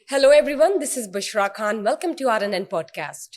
Hello everyone, this is Bushra Khan. Welcome to RNN podcast.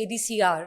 ADCR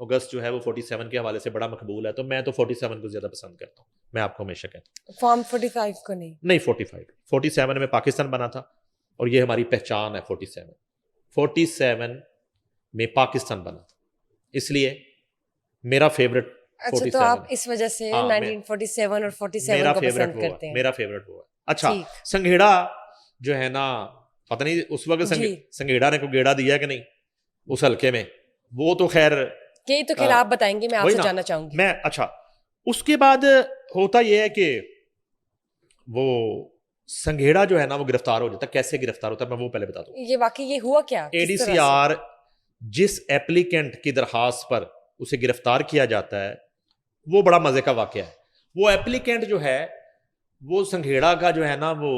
اگست جو ہے وہ 47 کے حوالے سے بڑا مقبول ہے, تو میں تو 47 کو زیادہ پسند کرتا ہوں. میں آپ کو ہمیشہ کہتا ہوں فارم 45 کو نہیں 47 میں پاکستان بنا تھا, اور یہ ہماری پہچان ہے. 47 میں پاکستان بنا تھا, اس لیے میرا فیوریٹ. اچھا, تو آپ اس وجہ سے 1947 اور 47 کو پسند کرتے ہیں. میرا فیوریٹ وہ ہے. اچھا, سنگھیڑا جو ہے نا, پتہ نہیں اس وقت سنگھیڑا نے کو گیڑا دیا کہ نہیں اس حلقے میں, وہ تو خیر یہ تو خیر آپ بتائیں گے, میں آپ سے جاننا چاہوں گی. اچھا, اس کے بعد ہوتا یہ ہے کہ وہ سنگھیڑا جو ہے نا وہ گرفتار ہو جاتا ہے. کیسے گرفتار ہوتا ہے میں وہ پہلے بتا دوں. یہ واقعی یہ ہوا کیا؟ ADCR جس ایپلیکینٹ کی درخواست پر اسے گرفتار کیا جاتا ہے وہ بڑا مزے کا واقعہ ہے. وہ ایپلیکینٹ جو ہے وہ سنگھیڑا کا جو ہے نا وہ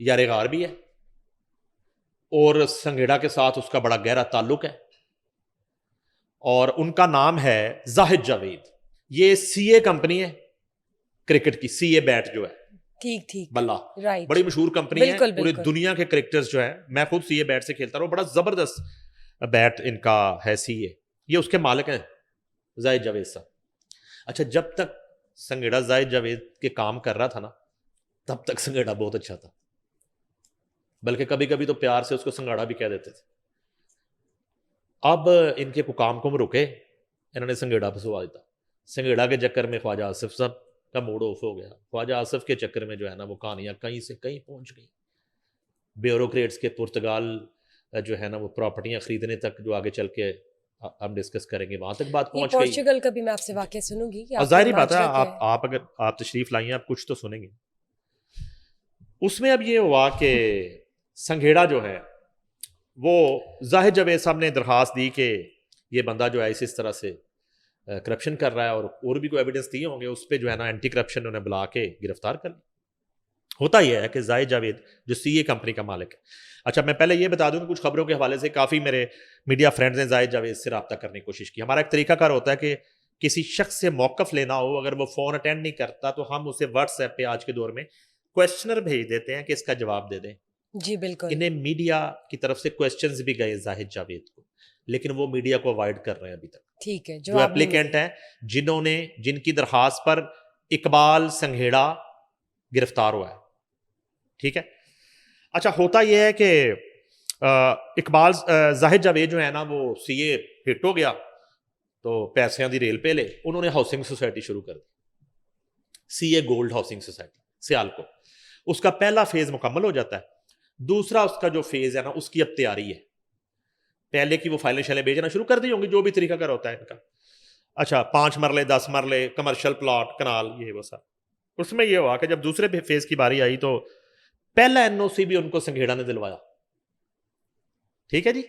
یار غار بھی ہے, اور سنگھیڑا کے ساتھ اس کا بڑا گہرا تعلق ہے, اور ان کا نام ہے زاہد جاوید. یہ CA کمپنی ہے کرکٹ کی, CA بیٹ جو ہے, ٹھیک بلہ, رائٹ, بڑی مشہور کمپنی ہے. پوری دنیا کے کرکٹرز جو ہیں, میں خود CA بیٹ سے کھیلتا رہا ہوں, بڑا زبردست بیٹ ان کا ہے CA. یہ اس کے مالک ہیں زاہد جاوید صاحب. اچھا, جب تک سنگھیڑا زاہد جاوید کے کام کر رہا تھا نا, تب تک سنگھیڑا بہت اچھا تھا, بلکہ کبھی کبھی تو پیار سے اس کو سنگھاڑا بھی کہہ دیتے تھے. اب ان کے کام کو رکے, انہوں نے سنگھیڑا پھنسوا دیتا. سنگھیڑا کے چکر میں خواجہ آصف صاحب کا موڈ آف ہو گیا. خواجہ آصف کے چکر میں جو ہے نا وہ کہانیاں کہیں سے کہیں پہنچ گئی. بیوروکریٹس کے پرتگال جو ہے نا وہ پراپرٹیاں خریدنے تک, جو آگے چل کے ہم ڈسکس کریں گے, وہاں تک بات پہنچ گئی. پورچوگل کا بھی میں آپ سے واقعہ سنوں گی. ظاہری بات ہے, آپ اگر آپ تشریف لائیں آپ کچھ تو سنیں گے. اس میں اب یہ ہوا کہ سنگھیڑا جو ہے وہ زاہد جاوید صاحب نے درخواست دی کہ یہ بندہ جو ہے اس طرح سے کرپشن کر رہا ہے, اور بھی کوئی ایویڈنس دیے ہوں گے. اس پہ جو ہے نا اینٹی کرپشن انہیں بلا کے گرفتار کر لیا. ہوتا یہ ہے کہ زاہد جاوید جو CA کمپنی کا مالک ہے. اچھا, میں پہلے یہ بتا دوں کہ کچھ خبروں کے حوالے سے کافی میرے میڈیا فرینڈز نے زاہد جاوید سے رابطہ کرنے کی کوشش کی. ہمارا ایک طریقہ کار ہوتا ہے کہ کسی شخص سے موقف لینا ہو, اگر وہ فون اٹینڈ نہیں کرتا تو ہم اسے واٹس ایپ پہ آج کے دور میں کویشچنر بھیج دیتے ہیں کہ اس کا جواب دے دیں. جی بالکل. انہیں میڈیا کی طرف سے کویشچنز بھی گئے زاہد جاوید کو, لیکن وہ میڈیا کو اوائڈ کر رہے ہیں ابھی تک. ٹھیک ہے, جو ایپلیکینٹ ہیں جن کی درخواست پر اقبال سنگھیڑا گرفتار ہوا ہے. ٹھیک ہے. اچھا, ہوتا یہ ہے کہ اقبال زاہد جاوید جو ہے نا وہ CA ہٹ ہو گیا, تو پیسیاں دی ریل پہ لے, انہوں نے ہاؤسنگ سوسائٹی شروع کر دی, CA gold housing society Sialkot. اس کا پہلا فیز مکمل ہو جاتا ہے. دوسرا اس کا جو فیز ہے نا اس کی اب تیاری ہے. پہلے کی وہ فائلیں شائلیں بھیجنا شروع کر دی ہوں گی, جو بھی طریقہ کار ہوتا ہے ان کا. اچھا, 5 مرلے 10 مرلے کمرشل پلاٹ کنال یہ وہ سب. اس میں یہ ہوا کہ جب دوسرے فیز کی باری آئی تو پہلا NOC بھی ان کو سنگھیڑا نے دلوایا. ٹھیک ہے جی.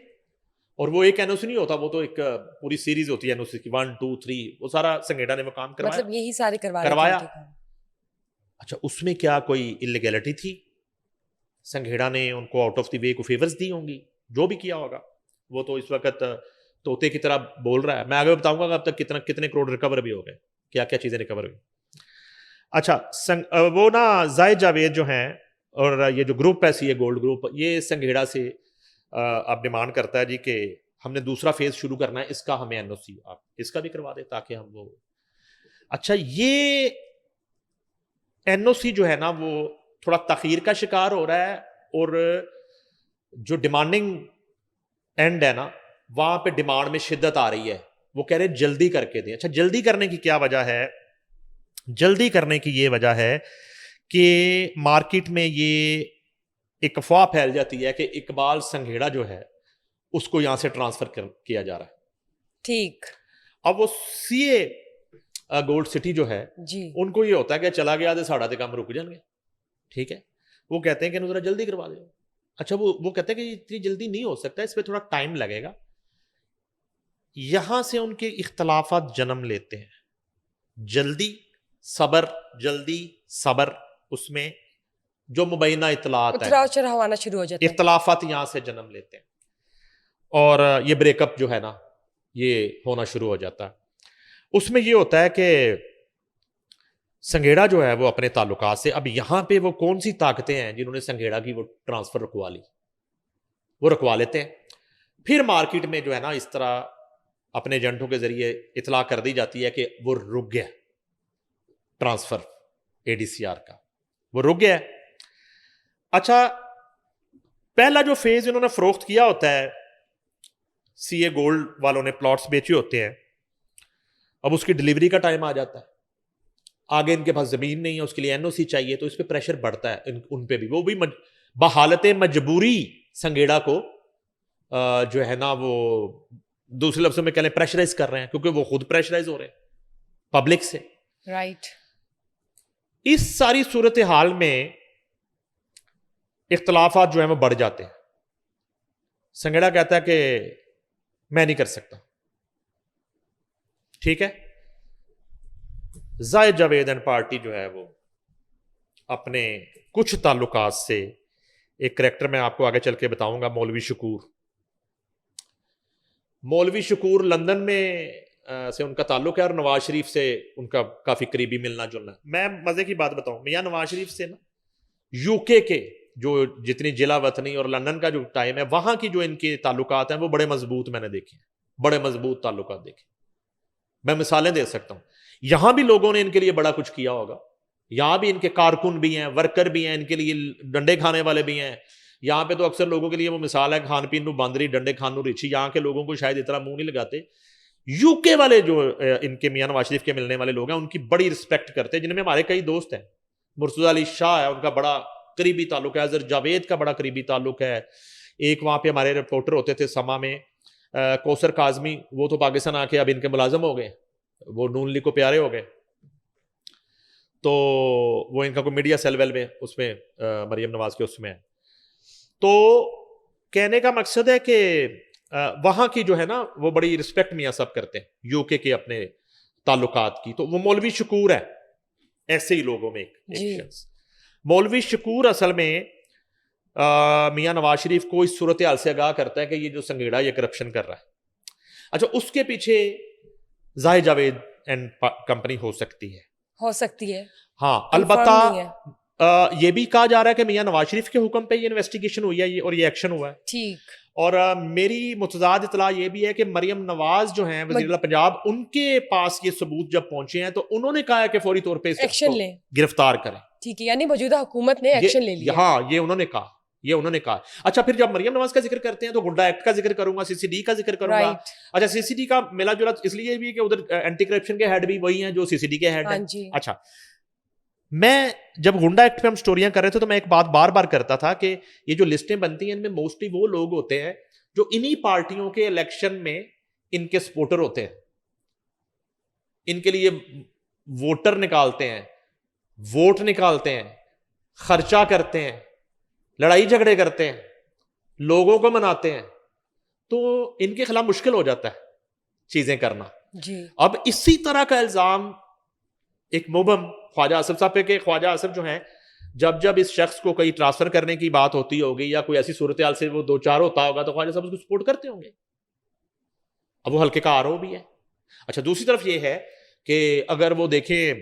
اور وہ ایک NOC نہیں ہوتا, وہ تو ایک پوری سیریز ہوتی ہے NOC کی, 1 2 3, وہ سارا سنگھیڑا نے وہ کام کروایا. مطلب یہی سارے کروایا. اچھا, اس میں کیا کوئی انلیگیلٹی تھی؟ سنگھیڑا نے ان کو آؤٹ آف دی وے کو فیورز دی ہوں گی, جو بھی کیا ہوگا. وہ تو اس وقت طوطے کی طرح بول رہا ہے. میں آگے بتاؤں گا اب تک کتنے کروڑ ریکور بھی ہو گئے, کیا کیا چیزیں ریکور ہوئی. اچھا, وہ نا زاہد جاوید جو ہیں, اور یہ جو گروپ ہے CA گولڈ گروپ, یہ سنگھیڑا سے اب ڈیمانڈ کرتا ہے جی کہ ہم نے دوسرا فیز شروع کرنا ہے, اس کا ہمیں NOC آپ اس کا بھی کروا دیں تاکہ ہم وہ. اچھا, یہ NOC جو ہے نا وہ تھوڑا تاخیر کا شکار ہو رہا ہے, اور جو ڈیمانڈنگ اینڈ ہے نا وہاں پہ ڈیمانڈ میں شدت آ رہی ہے. وہ کہہ رہے جلدی کر کے دیں. اچھا, جلدی کرنے کی کیا وجہ ہے؟ جلدی کرنے کی یہ وجہ ہے کہ مارکیٹ میں یہ ایک افواہ پھیل جاتی ہے کہ اقبال سنگھیڑا جو ہے اس کو یہاں سے ٹرانسفر کیا جا رہا ہے. ٹھیک. اب وہ CA گولڈ سٹی جو ہے جی, ان کو یہ ہوتا ہے کہ چلا گیا تو ساڑھا تے کام رک جائیں گے. ٹھیک ہے. وہ کہتے ہیں کہ ذرا جلدی کروا دیں. اچھا, وہ کہتے ہیں کہ اتنی جلدی نہیں ہو سکتا, اس پہ تھوڑا ٹائم لگے گا. یہاں سے ان کے اختلافات جنم لیتے ہیں. جلدی صبر, جلدی صبر, اس میں جو مبینہ اطلاعات ہیں شروع ہو جاتے ہیں, اختلافات یہاں سے جنم لیتے ہیں, اور یہ بریک اپ جو ہے نا یہ ہونا شروع ہو جاتا ہے. اس میں یہ ہوتا ہے کہ سنگھیڑا جو ہے وہ اپنے تعلقات سے, اب یہاں پہ وہ کون سی طاقتیں ہیں جنہوں نے سنگھیڑا کی وہ ٹرانسفر رکوا لی, وہ رکوا لیتے ہیں. پھر مارکیٹ میں جو ہے نا اس طرح اپنے ایجنٹوں کے ذریعے اطلاع کر دی جاتی ہے کہ وہ رک گیا ٹرانسفر ADCR کا، وہ رک گیا. اچھا پہلا جو فیز انہوں نے فروخت کیا ہوتا ہے، CA گولڈ والوں نے پلاٹس بیچے ہوتے ہیں، اب اس کی ڈلیوری کا ٹائم آ جاتا ہے، آگے ان کے پاس زمین نہیں ہے، اس کے لیے NOC چاہیے، تو اس پہ پریشر بڑھتا ہے ان پہ بھی. وہ بھی بحالت مجبوری سنگیڑا کو جو ہے نا وہ دوسرے لفظوں میں کہہ لیں پریشرائز کر رہے ہیں، کیونکہ وہ خود پریشرائز ہو رہے ہیں پبلک سے. رائٹ. اس ساری صورتحال میں اختلافات جو ہیں وہ بڑھ جاتے ہیں. سنگیڑا کہتا ہے کہ میں نہیں کر سکتا. ٹھیک ہے، زاہد جاوید اینڈ پارٹی جو ہے وہ اپنے کچھ تعلقات سے، ایک کریکٹر میں آپ کو آگے چل کے بتاؤں گا، مولوی شکور لندن میں سے ان کا تعلق ہے، اور نواز شریف سے ان کا کافی قریبی ملنا جلنا. میں مزے کی بات بتاؤں، میاں نواز شریف سے نا UK کے جو جتنی جلا وطنی اور لندن کا جو ٹائم ہے، وہاں کی جو ان کے تعلقات ہیں وہ بڑے مضبوط میں نے دیکھے ہیں، بڑے مضبوط تعلقات دیکھے. میں مثالیں دے سکتا ہوں. یہاں بھی لوگوں نے ان کے لیے بڑا کچھ کیا ہوگا، یہاں بھی ان کے کارکن بھی ہیں، ورکر بھی ہیں، ان کے لیے ڈنڈے کھانے والے بھی ہیں. یہاں پہ تو اکثر لوگوں کے لیے وہ مثال ہے کھان پین نو باندری ڈنڈے کھان نو ریچھی. یہاں کے لوگوں کو شاید اتنا منہ نہیں لگاتے. UK والے جو ان کے میاں نواز شریف کے ملنے والے لوگ ہیں ان کی بڑی رسپیکٹ کرتے ہیں، جن میں ہمارے کئی دوست ہیں. مرتضی علی شاہ ہے، ان کا بڑا قریبی تعلق ہے. اظہر جاوید کا بڑا قریبی تعلق ہے. ایک وہاں پہ ہمارے رپورٹر ہوتے تھے سما میں، کوثر کاظمی، وہ تو پاکستان آ کے اب ان کے ملازم ہو گئے، وہ نون لیگ کو پیارے ہو گئے. تو وہ ان کا کوئی میڈیا سیل ویل میں اس میں مریم نواز کے اس میں ہے. تو کہنے کا مقصد ہے کہ وہاں کی جو ہے نا وہ بڑی رسپیکٹ میاں سب کرتے ہیں UK کے اپنے تعلقات کی. تو وہ مولوی شکور ہے ایسے ہی لوگوں میں ایک شخص. مولوی شکور اصل میں میاں نواز شریف کو اس صورتحال سے آگاہ کرتا ہے کہ یہ جو سنگیڑا یہ کرپشن کر رہا ہے. اچھا اس کے پیچھے زاہد جاوید اینڈ کمپنی ہو سکتی ہے. ہاں البتہ یہ بھی کہا جا رہا ہے کہ میاں نواز شریف کے حکم پہ یہ انویسٹیگیشن ہوئی ہے اور یہ ایکشن ہوا ہے. ٹھیک. اور میری متضاد اطلاع یہ بھی ہے کہ مریم نواز جو ہیں وزیر اعلیٰ پنجاب، ان کے پاس یہ ثبوت جب پہنچے ہیں تو انہوں نے کہا ہے کہ فوری طور پہ ایکشن لیں، گرفتار کریں. ٹھیک ہے، یعنی موجودہ حکومت نے ایکشن لے لیا. ہاں یہ انہوں نے کہا. اچھا پھر جب مریم نواز کا ذکر کرتے ہیں تو گنڈا ایکٹ کا ذکر کروں گا، CCD کا ذکر کروں گا. اچھا CCD کا ملا جلا اس لیے بھی کہ ادھر اینٹی کرپشن کے ہیڈ بھی وہی ہیں جو CCD کے ہیڈ ہیں. اچھا میں جب گنڈا ایکٹ پہ ہم سٹوریاں کر رہے تھے تو میں ایک بات بار بار کرتا تھا کہ یہ جو لسٹیں بنتی ہیں ان میں موسٹلی وہ لوگ ہوتے ہیں جو انہی پارٹیوں کے الیکشن میں ان کے سپورٹر ہوتے ہیں، ان کے لیے ووٹر نکالتے ہیں، ووٹ نکالتے ہیں، خرچہ کرتے ہیں، لڑائی جھگڑے کرتے ہیں، لوگوں کو مناتے ہیں. تو ان کے خلاف مشکل ہو جاتا ہے چیزیں کرنا. اب اسی طرح کا الزام ایک مبہم خواجہ آصف صاحب پہ کہ خواجہ آصف جو ہیں جب اس شخص کو کہیں ٹرانسفر کرنے کی بات ہوتی ہوگی یا کوئی ایسی صورتحال سے وہ دو چار ہوتا ہوگا تو خواجہ صاحب اس کو سپورٹ کرتے ہوں گے. اب وہ حلقے کا آرو بھی ہے. اچھا دوسری طرف یہ ہے کہ اگر وہ دیکھیں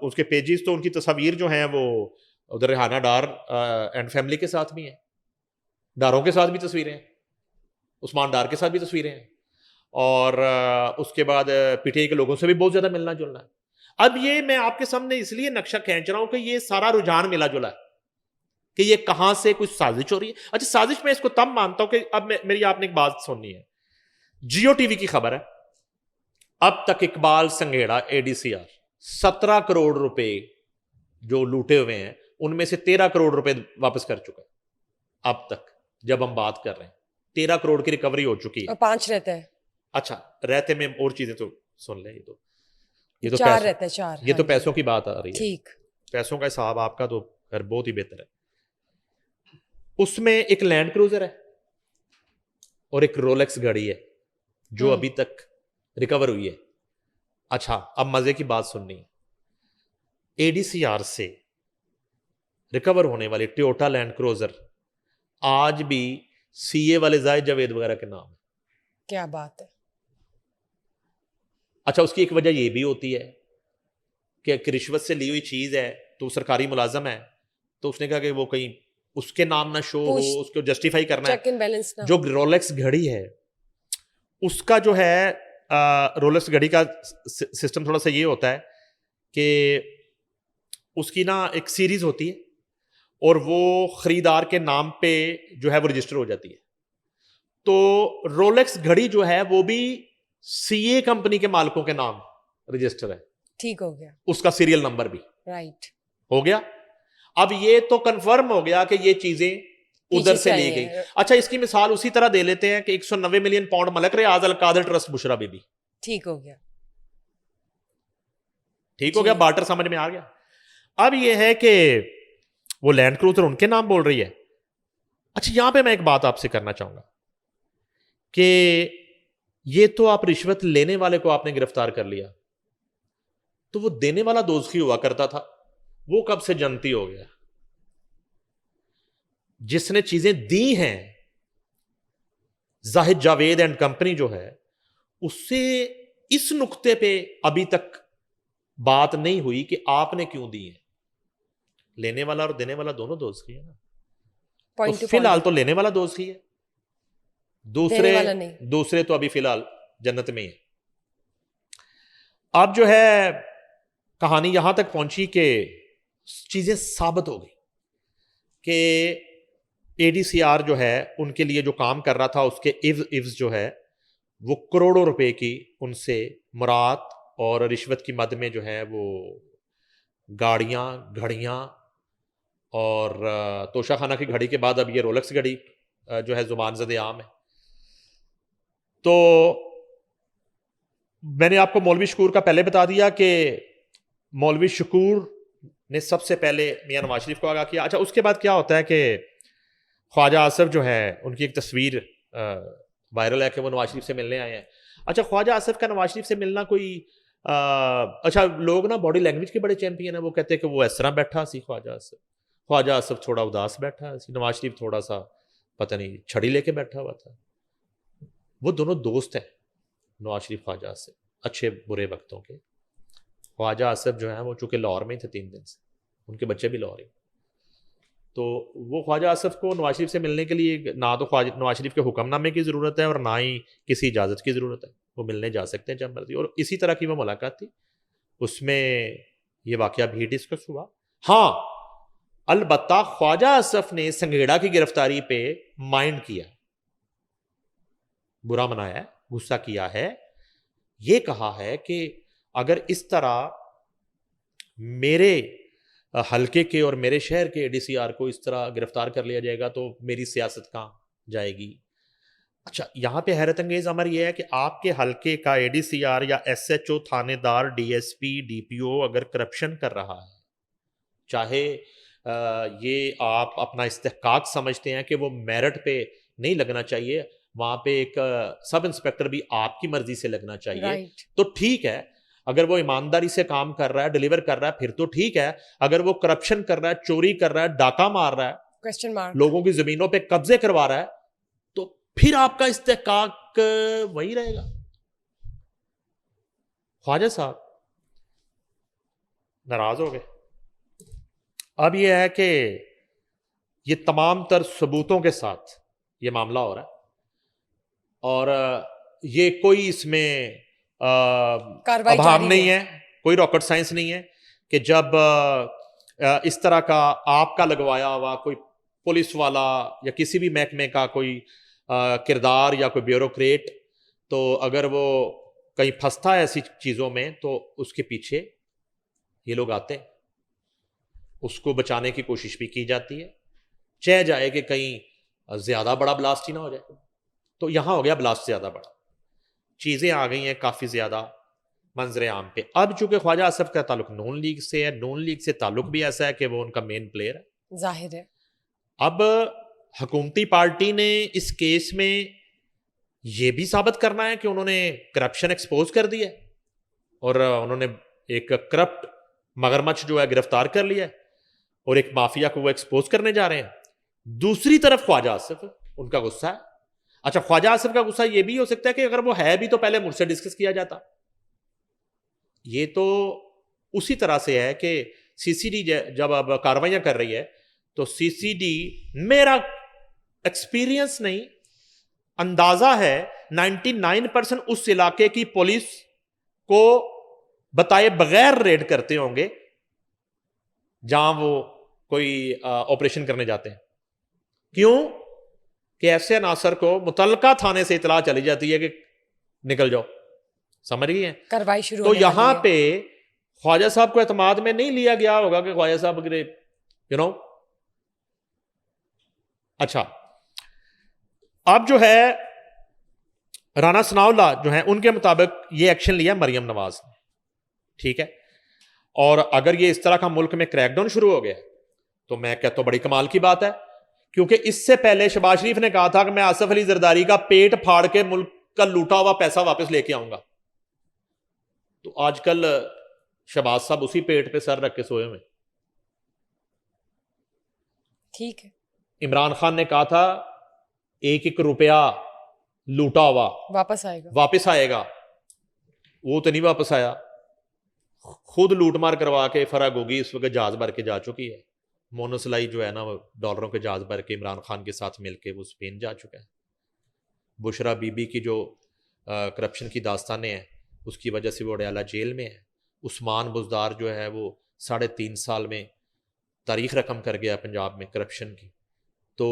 اس کے پیجز تو ان کی تصاویر جو ہیں وہ ادھر ریحانہ ڈار اینڈ فیملی کے ساتھ بھی ہیں، ڈاروں کے ساتھ بھی تصویریں ہیں، عثمان ڈار کے ساتھ بھی تصویریں ہیں، اور اس کے بعد PTI کے لوگوں سے بھی بہت زیادہ ملنا جلنا ہے. اب یہ میں آپ کے سامنے اس لیے نقشہ کھینچ رہا ہوں کہ یہ سارا رجحان ملا جلا ہے کہ یہ کہاں سے کچھ سازش ہو رہی ہے. اچھا سازش میں اس کو تب مانتا ہوں کہ اب میری آپ نے ایک بات سننی ہے. جیو ٹی وی کی خبر ہے اب تک اقبال سنگھیڑا ADCR 17 کروڑ روپے جو لوٹے ہوئے ہیں ان میں سے 13 کروڑ روپے واپس کر چکا ہے. اب تک جب ہم بات کر رہے ہیں 13 کروڑ کی ریکوری ہو چکی ہے. 5 رہتا ہے. اچھا رہتے میں اور چیزیں تو سن لیں. یہ تو 4 رہتا ہے. 4 یہ تو پیسوں کی بات آ رہی ہے. ٹھیک. پیسوں کا حساب آپ کا تو خیر بہت ہی بہتر ہے. اس میں ایک لینڈ کروزر ہے اور ایک رولیکس گاڑی ہے جو ابھی تک ریکور ہوئی ہے. اچھا اب مزے کی بات سننی ہے. ADCR سے ریکور ہونے والی ٹویوٹا لینڈ کروزر آج بھی CA والے زاہد جاوید وغیرہ کے نام ہے. کیا بات ہے. اچھا اس کی ایک وجہ یہ بھی ہوتی ہے کہ رشوت سے لی ہوئی چیز ہے تو سرکاری ملازم ہے تو اس نے کہا کہ وہ کہیں اس کے نام نہ شو ہو، اس کو جسٹیفائی کرنا ہے. جو رولیکس گھڑی ہے اس کا جو ہے رولکس گھڑی کا سسٹم تھوڑا سا یہ ہوتا ہے کہ اس کی نا ایک سیریز ہوتی ہے اور وہ خریدار کے نام پہ جو ہے وہ رجسٹر ہو جاتی ہے. تو رولکس گھڑی جو ہے وہ بھی سی اے کمپنی کے مالکوں کے نام رجسٹر ہے. ٹھیک ہو گیا. اس کا سیریل نمبر بھی رائٹ ہو گیا. اب یہ تو کنفرم ہو گیا کہ یہ چیزیں ادھر سے لی گئی. اچھا اس کی مثال اسی طرح دے لیتے ہیں کہ 190 million pound Malik Riaz Al-Qadir trust Bushra Bibi بی. ٹھیک ہو گیا. ٹھیک ہو گیا. بارٹر سمجھ میں آ گیا. اب یہ ہے کہ وہ لینڈ کروزر ان کے نام بول رہی ہے. اچھا یہاں پہ میں ایک بات آپ سے کرنا چاہوں گا کہ یہ تو آپ رشوت لینے والے کو آپ نے گرفتار کر لیا, تو وہ دینے والا دوزخی ہوا کرتا تھا, وہ کب سے جنتی ہو گیا؟ جس نے چیزیں دی ہیں زاہد جاوید اینڈ کمپنی جو ہے, اس سے اس نقطے پہ ابھی تک بات نہیں ہوئی کہ آپ نے کیوں دی ہیں. لینے والا اور دینے والا دونوں دوزخی ہے نا. تو فی الحال تو لینے والا دوزخی ہے, دوسرے تو ابھی فی الحال جنت میں ہیں. اب جو ہے کہانی یہاں تک پہنچی کہ چیزیں ثابت ہو گئی کہ اے ڈی سی آر جو ہے ان کے لیے جو کام کر رہا تھا اس کے ایوز جو ہے وہ کروڑوں روپے کی ان سے مراد اور رشوت کی مد میں جو ہے وہ گاڑیاں, گھڑیاں اور توشہ خانہ کی گھڑی کے بعد اب یہ رولکس گھڑی جو ہے زبان زد عام ہے. تو میں نے آپ کو مولوی شکور کا پہلے بتا دیا کہ مولوی شکور نے سب سے پہلے میاں نواز شریف کو آگاہ کیا. اچھا اس کے بعد کیا ہوتا ہے کہ خواجہ آصف جو ہے ان کی ایک تصویر وائرل ہے کہ وہ نواز شریف سے ملنے آئے ہیں. اچھا خواجہ آصف کا نواز شریف سے ملنا کوئی اچھا لوگ نا باڈی لینگویج کے بڑے چیمپئن ہیں, وہ کہتے ہیں کہ وہ اس طرح بیٹھا سی خواجہ آصف تھوڑا اداس بیٹھا سی, نواز شریف تھوڑا سا پتہ نہیں چھڑی لے کے بیٹھا ہوا تھا. وہ دونوں دوست ہیں نواز شریف خواجہ آصف, اچھے برے وقتوں کے. خواجہ آصف جو ہیں وہ چونکہ لاہور میں ہی تھے 3 دن سے, ان کے بچے بھی لاہور ہی, تو وہ خواجہ آصف کو نواز شریف سے ملنے کے لیے نہ تو نواز شریف کے حکم نامے کی ضرورت ہے اور نہ ہی کسی اجازت کی ضرورت ہے, وہ ملنے جا سکتے ہیں جب مرضی. اور اسی طرح کی وہ ملاقات تھی, اس میں یہ واقعہ بھی ڈسکس ہوا. ہاں البتہ خواجہ آصف نے سنگھیڑا کی گرفتاری پہ مائنڈ کیا, برا منایا ہے, غصہ کیا ہے, یہ کہا ہے کہ اگر اس طرح میرے حلقے کے اور میرے شہر کے ڈی سی آر کو اس طرح گرفتار کر لیا جائے گا تو میری سیاست کہاں جائے گی. اچھا یہاں پہ حیرت انگیز امر یہ ہے کہ آپ کے حلقے کا اے ڈی سی آر یا ایس ایچ او, تھانے دار, D S P, D P O اگر کرپشن کر رہا ہے, چاہے یہ آپ اپنا استحقاق سمجھتے ہیں کہ وہ میرٹ پہ نہیں لگنا چاہیے, وہاں پہ ایک سب انسپیکٹر بھی آپ کی مرضی سے لگنا چاہیے, تو ٹھیک ہے. اگر وہ ایمانداری سے کام کر رہا ہے, ڈیلیور کر رہا ہے, پھر تو ٹھیک ہے. اگر وہ کرپشن کر رہا ہے, چوری کر رہا ہے, ڈاکہ مار رہا ہے, لوگوں کی زمینوں پہ قبضے کروا رہا ہے, تو پھر آپ کا استحقاق وہی رہے گا. خواجہ صاحب ناراض ہو گئے. اب یہ ہے کہ یہ تمام تر ثبوتوں کے ساتھ یہ معاملہ ہو رہا ہے, اور یہ کوئی اس میں ابہام نہیں ہے, کوئی راکٹ سائنس نہیں ہے کہ جب اس طرح کا آپ کا لگوایا ہوا کوئی پولیس والا یا کسی بھی محکمے کا کوئی کردار یا کوئی بیوروکریٹ, تو اگر وہ کہیں پھنستا ہے ایسی چیزوں میں تو اس کے پیچھے یہ لوگ آتے ہیں, اس کو بچانے کی کوشش بھی کی جاتی ہے, چہ جائے کہ کہیں زیادہ بڑا بلاسٹ ہی نہ ہو جائے. تو یہاں ہو گیا بلاسٹ زیادہ بڑا, چیزیں آ گئی ہیں کافی زیادہ منظر عام پہ. اب چونکہ خواجہ آصف کا تعلق نون لیگ سے ہے, نون لیگ سے تعلق بھی ایسا ہے کہ وہ ان کا مین پلیئر ہے, ظاہر ہے. اب حکومتی پارٹی نے اس کیس میں یہ بھی ثابت کرنا ہے کہ انہوں نے کرپشن ایکسپوز کر دی ہے اور انہوں نے ایک کرپٹ مگرمچھ جو ہے گرفتار کر لیا ہے اور ایک مافیا کو وہ ایکسپوز کرنے جا رہے ہیں. دوسری طرف خواجہ آصف ان کا غصہ ہے. اچھا خواجہ آصف کا غصہ یہ بھی ہو سکتا ہے کہ اگر وہ ہے بھی تو پہلے مجھ سے ڈسکس کیا جاتا. یہ تو اسی طرح سے ہے کہ سی سی ڈی جب اب کاروائیاں کر رہی ہے تو سی سی ڈی, میرا ایکسپیرینس نہیں اندازہ ہے 99% اس علاقے کی پولیس کو بتائے بغیر ریڈ کرتے ہوں گے جہاں وہ کوئی آپریشن کرنے جاتے ہیں. کیوں کہ ایسے عناصر کو متعلقہ تھانے سے اطلاع چلی جاتی ہے کہ نکل جاؤ. سمجھ گئی ہیں؟ کاروائی شروع تو یہاں پہ خواجہ صاحب کو اعتماد میں نہیں لیا گیا ہوگا کہ خواجہ صاحب اچھا اب جو ہے رانا ثناء اللہ جو ہیں ان کے مطابق یہ ایکشن لیا مریم نواز نے. ٹھیک ہے, اور اگر یہ اس طرح کا ملک میں کریک ڈاؤن شروع ہو گیا تو میں کہتا ہوں بڑی کمال کی بات ہے, کیونکہ اس سے پہلے شہباز شریف نے کہا تھا کہ میں آصف علی زرداری کا پیٹ پھاڑ کے ملک کا لوٹا ہوا پیسہ واپس لے کے آؤں گا. تو آج کل شہباز صاحب اسی پیٹ پہ سر رکھ کے سوئے ہوئے. ٹھیک ہے, عمران خان نے کہا تھا 1-1 روپیہ لوٹا ہوا واپس آئے گا, وہ تو نہیں واپس آیا. خود لوٹ مار کروا کے فرا گوگی اس وقت جہاز بھر کے جا چکی ہے. مونوسلائی جو ہے نا وہ ڈالروں کے جہاز بھر کے عمران خان کے ساتھ مل کے وہ اسپین جا چکا ہے. بشرا بی بی کی جو کرپشن کی داستانیں ہیں اس کی وجہ سے وہ اڈیالہ جیل میں ہے. عثمان بزدار جو ہے وہ 3.5 سال میں تاریخ رقم کر گیا پنجاب میں کرپشن کی. تو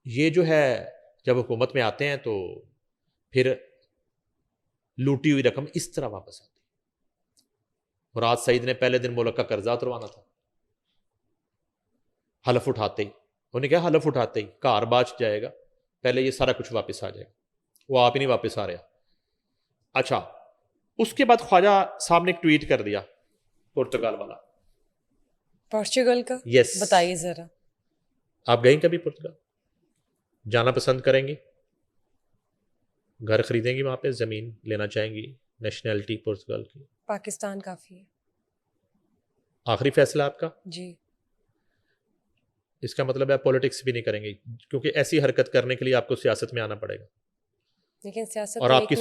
یہ جو ہے جب حکومت میں آتے ہیں تو پھر لوٹی ہوئی رقم اس طرح واپس آتی ہے. مراد سعید نے پہلے دن ملک کا قرضہ اتروانا تھا, حلف اٹھاتے ہی انہوں نے کہا حلف اٹھاتے ہی کار باچ جائے گا, پہلے یہ سارا کچھ واپس آ جائے گا. وہ آپ ہی نہیں واپس آ رہا. اچھا اس کے بعد خواجہ صاحب نے ایک ٹویٹ کر دیا پرتگال والا. پورچوگل کا یس بتائیے ذرا. آپ گئیں کبھی پرتگال؟ جانا پسند کریں گی؟ گھر خریدیں گی وہاں پہ, زمین لینا چاہیں گی؟ نیشنلٹی پرتگال کی؟ پاکستان کافی ہے. آخری فیصلہ آپ کا؟ جی. اس کا مطلب ہے پولیٹکس بھی نہیں کریں گے, کیونکہ ایسی حرکت کرنے کے لیے آپ کو سیاست میں آنا پڑے گا. لیکن سیاست اور آپ کی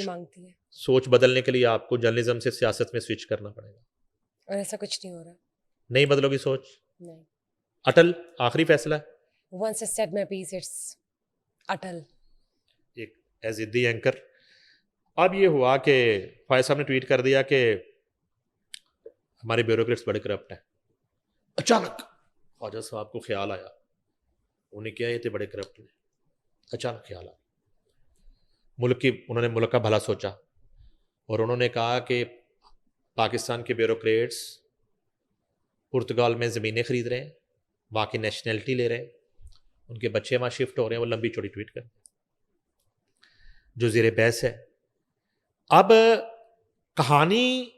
مانگتی ہے. سوچ بدلنے کے لیے آپ کو جرنلزم سے سیاست میں سوئچ کرنا پڑے گا. اور ایسا کچھ نہیں ہو رہا. نہیں بدلو گی سوچ؟ نہیں. اٹل آخری فیصلہ ہے. Once I said my piece, it's Atal. ایک ایز دی اینکر. اب یہ ہوا کہ فائز صاحب نے ٹویٹ کر دیا کہ ہمارے بیوروکریٹس بڑے کرپٹ ہیں. اچانک خواجہ صاحب کو خیال آیا, انہیں کیا یہ تھے بڑے کرپٹ ہیں. اچانک خیال آیا انہوں نے ملک کا بھلا سوچا اور انہوں نے کہا کہ پاکستان کے بیوروکریٹس پرتگال میں زمینیں خرید رہے ہیں, وہاں کی نیشنلٹی لے رہے ہیں, ان کے بچے وہاں شفٹ ہو رہے ہیں. وہ لمبی چوڑی ٹویٹ کر جو زیر بحث ہے. اب کہانی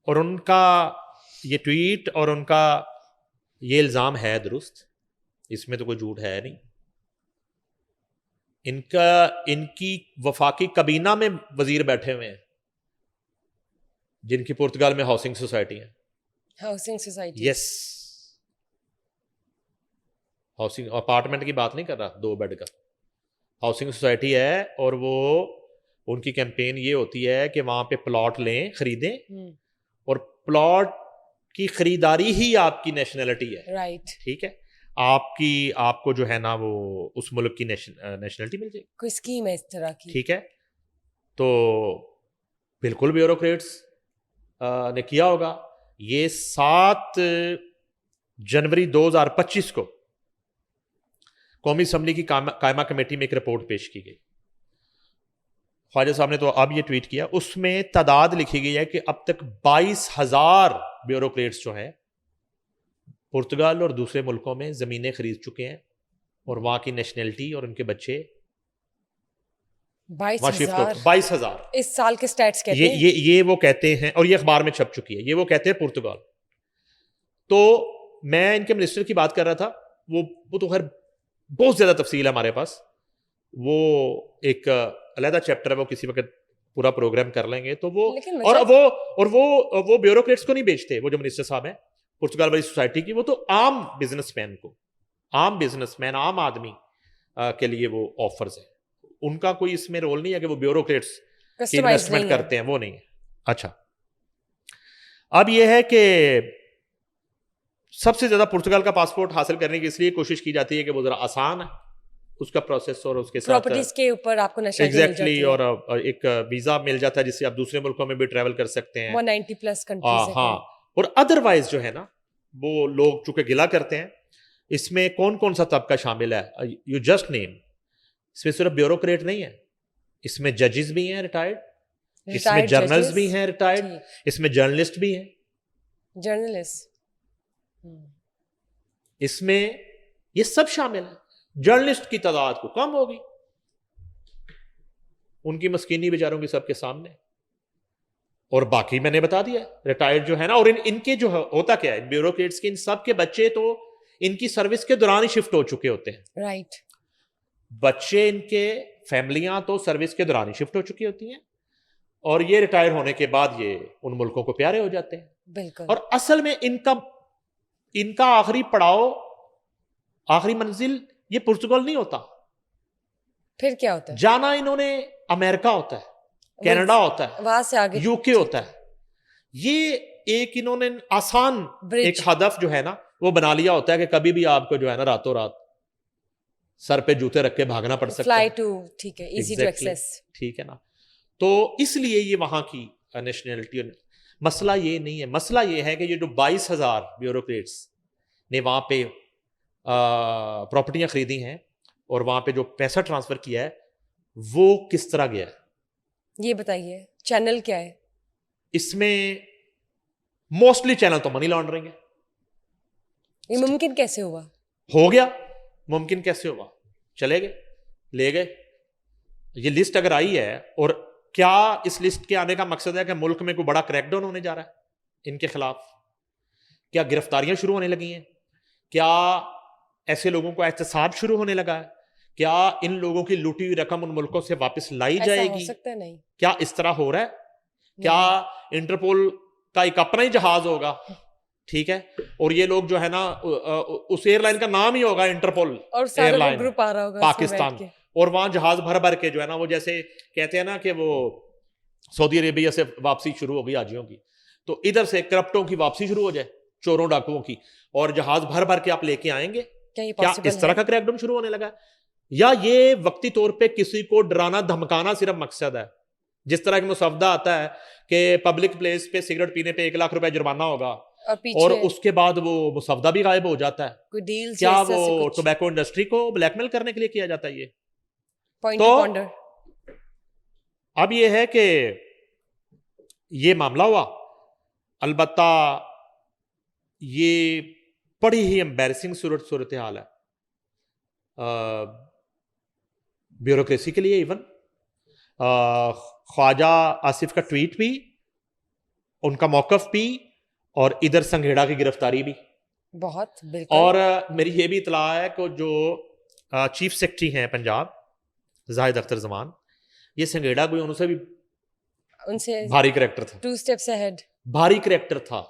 اور ان کا یہ ٹویٹ اور ان کا یہ الزام ہے درست, اس میں تو کوئی جھوٹ ہے نہیں. ان کی وفاقی کابینہ میں وزیر بیٹھے ہوئے ہیں جن کی پرتگال میں ہاؤسنگ سوسائٹی ہے. Housing society. Yes, housing apartment کی بات نہیں کر رہا, 2 بیڈ کا ہاؤسنگ سوسائٹی ہے. اور وہ ان کی کیمپین یہ ہوتی ہے کہ وہاں پہ پلاٹ لیں, خریدیں, اور پلاٹ کی خریداری ہی آپ کی نیشنلٹی ہے. رائٹ. ٹھیک ہے, آپ کو جو ہے نا وہ اس ملک کی نیشنلٹی مل جائے گی. کوئی اسکیم ہے اس طرح کی. ٹھیک ہے, تو بالکل بیوروکریٹس نے کیا ہوگا. یہ 7 جنوری 2025 کو قومی اسمبلی کی قائمہ کمیٹی میں ایک رپورٹ پیش کی گئی. خواجہ صاحب نے تو اب یہ ٹویٹ کیا, اس میں تعداد لکھی گئی ہے کہ اب تک 22,000 بیوروکریٹس جو ہیں پرتگال اور دوسرے ملکوں میں زمینیں خرید چکے ہیں اور وہاں کی نیشنلٹی اور ان کے بچے 22,000 اس سال کے سٹیٹس کہتے ہیں. یہ وہ کہتے ہیں, اور یہ اخبار میں چھپ چکی ہے. یہ وہ کہتے ہیں پرتگال. تو میں ان کے منسٹر کی بات کر رہا تھا, وہ تو خیر بہت زیادہ تفصیل ہے ہمارے پاس, وہ ایک علیحدہ چیپٹر ہے, وہ کسی وقت پورا پروگرام کر لیں گے. تو وہ بیوروکریٹس کو نہیں بیچتے, وہ جو منسٹر صاحب ہیں پرتگال والی سوسائٹی کی, وہ تو عام بزنس مین عام آدمی کے لیے وہ آفرز ہیں. ان کا کوئی اس میں رول نہیں ہے کہ وہ بیوروکریٹس کی انویسٹمنٹ کرتے ہیں, وہ نہیں ہے. اچھا, اب یہ ہے کہ سب سے زیادہ پرتگال کا پاسپورٹ حاصل کرنے کی اس لیے کوشش کی جاتی ہے کہ وہ ذرا آسان ہے, اس کا پروسیس اور اس کے ساتھ پراپرٹیز کے اوپر آپ کو نیشنلٹی ایگزیکٹلی اور ایک ویزا مل جاتا ہے جس سے آپ دوسرے ملکوں میں بھی ٹریول کر سکتے ہیں 190+ کنٹریز ہاں. اور ادروائز جو ہے نا وہ لوگ چونکہ گلا کرتے ہیں اس میں کون کون سا طبقہ شامل ہے, یو جسٹ نیم. اس میں صرف بیوروکریٹ نہیں ہے, اس میں ججز بھی ہیں ریٹائرڈ, اس میں جرنلز بھی ہیں ریٹائرڈ, اس میں جرنلسٹ بھی ہیں, جرنلسٹ, اس میں یہ سب شامل ہیں. جرنلسٹ کی تعداد کو کم ہوگی, ان کی مسکینی بیچاروں کی سب کے سامنے. اور باقی میں نے بتا دیا ریٹائرڈ جو ہے نا, اور ان کے جو ہوتا کیا ہے بیوروکریٹس کے, ان سب کے بچے تو ان کی سروس کے دوران ہی شفٹ ہو چکے ہوتے ہیں. رائٹ. بچے ان کے فیملیاں تو سروس کے دوران ہی شفٹ ہو چکی ہوتی ہیں, اور یہ ریٹائر ہونے کے بعد یہ ان ملکوں کو پیارے ہو جاتے ہیں. بالکل. اور اصل میں ان کا آخری پڑاؤ, آخری منزل یہ پرتگال نہیں ہوتا. پھر کیا ہوتا ہے؟ جانا انہوں نے امریکہ ہوتا ہے, کینیڈا ہوتا ہے, وہاں سے آگے یو کے ہوتا ہے. یہ ایک انہوں نے آسان ایک ہدف جو ہے نا وہ بنا لیا ہوتا ہے کہ کبھی بھی آپ کو جو ہے نا راتوں رات سر پہ جوتے رکھ کے بھاگنا پڑ سکتا ہے. فلائی ٹو, ٹھیک ہے, ایزی ٹو ایکسیس, ٹھیک ہے نا. تو اس لیے یہ وہاں کی نیشنلٹی. مسئلہ یہ نہیں ہے, مسئلہ یہ ہے کہ یہ جو 22,000 بیوروکریٹس نے وہاں پہ پراپرٹیاں خریدی ہیں اور وہاں پہ جو پیسہ ٹرانسفر کیا ہے وہ کس طرح گیا ہے, یہ بتائیے. چینل کیا ہے اس میں؟ موسٹلی چینل تو منی لانڈرنگ ہے. یہ ممکن کیسے ہوا؟ ہو گیا. ممکن کیسے ہوا؟ چلے گئے, لے گئے. یہ لسٹ اگر آئی ہے, اور کیا اس لسٹ کے آنے کا مقصد ہے کہ ملک میں کوئی بڑا کریک ڈاؤن ہونے جا رہا ہے ان کے خلاف؟ کیا گرفتاریاں شروع ہونے لگی ہیں؟ کیا ایسے لوگوں کو احتساب شروع ہونے لگا ہے؟ کیا ان لوگوں کی لوٹی ہوئی رقم ان ملکوں سے واپس لائی جائے گی؟ نہیں. کیا اس طرح ہو رہا ہے؟ کیا انٹرپول کا ایک اپنا ہی جہاز ہوگا, ٹھیک ہے, اور یہ لوگ جو ہے نا اس ایئر لائن کا نام ہی ہوگا انٹرپول ایئر لائن گروپ آ رہا ہوگا پاکستان, اور وہاں جہاز بھر بھر کے جو ہے نا وہ جیسے کہتے ہیں نا کہ وہ سعودی عربیہ سے واپسی شروع ہو گئی حاجیوں کی, تو ادھر سے کرپٹوں کی واپسی شروع ہو جائے, چوروں ڈاکوؤں کی, اور جہاز بھر بھر کے آپ لے کے آئیں گے. کیا اس طرح کا کریک ڈاؤن شروع ہونے لگا, یا یہ وقتی طور پہ کسی کو ڈرانا دھمکانا صرف مقصد ہے؟ جس طرح کہ مسودہ آتا ہے کہ پبلک پلیس پہ سگریٹ پینے پہ 1 لاکھ روپے جرمانہ ہوگا, اور اس کے بعد وہ مسودہ بھی غائب ہو جاتا ہے. کیا وہ ٹوبیکو انڈسٹری کو بلیک میل کرنے کے لیے کیا جاتا ہے یہ؟ تو اب یہ ہے کہ یہ معاملہ ہوا. البتہ یہ بڑی ہی امبیرسنگ صورتحال ہے بیوروکریسی کے لیے. ایون خواجہ آصف کا ٹویٹ بھی, ان کا موقف بھی, اور ادھر سنگھیڑا کی گرفتاری بھی بہت. بالکل. اور میری یہ بھی اطلاع ہے کہ جو چیف سیکرٹری ہیں پنجاب زاہد اختر زمان, یہ سنگھیڑا کوئی ان سے بھی بھاری کریکٹر تھا, 2 steps ahead, بھاری کریکٹر تھا.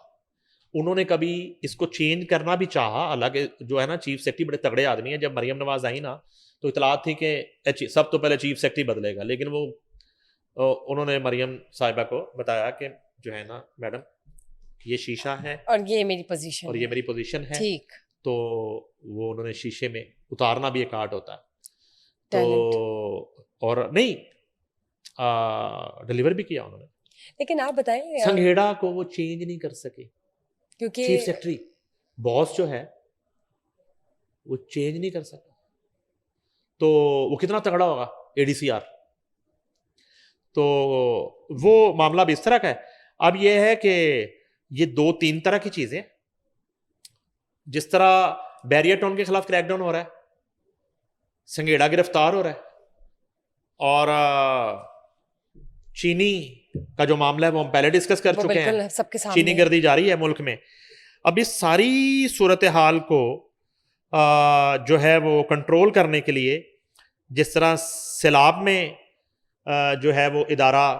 انہوں نے کبھی اس کو چینج کرنا بھی چاہا, حالانکہ جو ہے نا چیف سیکرٹری بڑے تگڑے آدمی ہیں. جب مریم نواز آئی نا تو اطلاعات تھی کہ سب تو پہلے چیف سیکرٹری بدلے گا, لیکن وہ انہوں نے مریم صاحبہ کو بتایا کہ جو ہے نا میڈم یہ شیشہ ہے اور یہ میری پوزیشن اور یہ میری پوزیشن ہے, ٹھیک. تو وہ انہوں نے شیشے میں اتارنا بھی ایک آرٹ ہوتا ہے, تو اور نہیں ڈیلیور بھی کیا انہوں نے. لیکن آپ بتائیں, سنگھیڑا کو وہ چینج نہیں کر سکے کیونکہ چیف سیکرٹری باس جو ہے وہ چینج نہیں کر سکا, تو وہ کتنا تگڑا ہوگا ADCR. تو وہ معاملہ بھی اس طرح کا ہے. اب یہ ہے کہ یہ 2-3 طرح کی چیزیں, جس طرح بیریا ٹاؤن کے خلاف کریک ڈاؤن ہو رہا ہے, سنگھیڑا گرفتار ہو رہا ہے, اور چینی کا جو معاملہ ہے وہ ہم پہلے ڈسکس کر چکے ہیں, چینی گردی جاری ہے ملک میں. اب اس ساری صورتحال کو جو ہے وہ کنٹرول کرنے کے لیے, جس طرح سیلاب میں جو ہے وہ ادارہ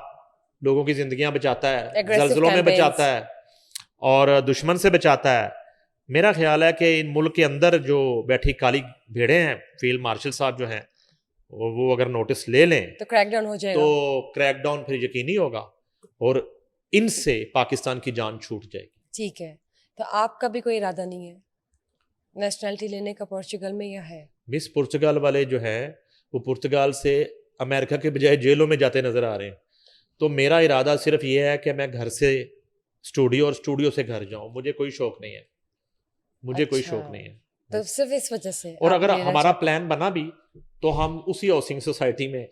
لوگوں کی زندگیاں بچاتا ہے, زلزلوں میں بچاتا ہے, اور دشمن سے بچاتا ہے, میرا خیال ہے کہ ان ملک کے اندر جو بیٹھی کالی بھیڑیں ہیں, فیلڈ مارشل صاحب جو ہیں, وہ اگر نوٹس لے لیں تو کریک ڈاؤن ہو جائے گا, تو کریک ڈاؤن پھر یقینی ہوگا, اور ان سے پاکستان کی جان چھوٹ جائے گی. ٹھیک ہے. تو آپ کا بھی کوئی ارادہ نہیں ہے نیشنلٹی لینے کا پورچوگل میں, یا ہے؟ مس پرتگال والے جو ہیں وہ پرتگال سے امریکہ کے بجائے جیلوں میں جاتے نظر آ رہے ہیں. تو میرا ارادہ صرف یہ ہے کہ میں گھر سے اسٹوڈیو اور اسٹوڈیو سے گھر جاؤں. مجھے کوئی شوق نہیں ہے, مجھے کوئی شوق نہیں ہے. تو صرف اس وجہ سے. اور اگر ہمارا پلان بنا بھی تو ہم اسی ہاؤسنگ سوسائٹی میں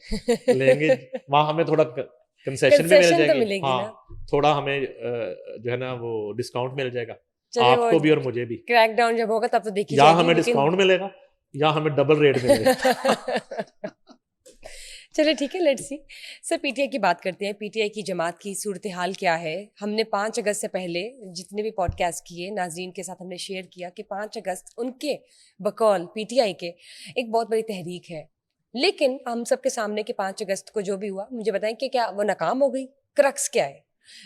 لیں گے, وہاں ہمیں تھوڑا کنسیشن بھی مل جائے گی. ہاں تھوڑا ہمیں جو ہے نا وہ ڈسکاؤنٹ مل جائے گا, آپ کو بھی اور مجھے بھی. کریک ڈاؤن جب ہوگا تب تو دیکھیے یا ہمیں ڈسکاؤنٹ ملے گا یا ہمیں ڈبل ریٹ ملے گا. چلے ٹھیک ہے, let's see. Sir P T I کی بات کرتے ہیں. پی ٹی آئی کی جماعت کی صورتحال کیا ہے؟ ہم نے 5 اگست سے پہلے جتنے بھی پوڈ کاسٹ کیے ناظرین کے ساتھ ہم نے شیئر کیا کہ 5 اگست ان کے بقول پی ٹی آئی کے ایک بہت بڑی تحریک ہے. لیکن ہم سب کے سامنے کہ 5 اگست کو جو بھی ہوا, مجھے بتائیں کہ کیا وہ ناکام ہو گئی؟ کرکس کیا ہے؟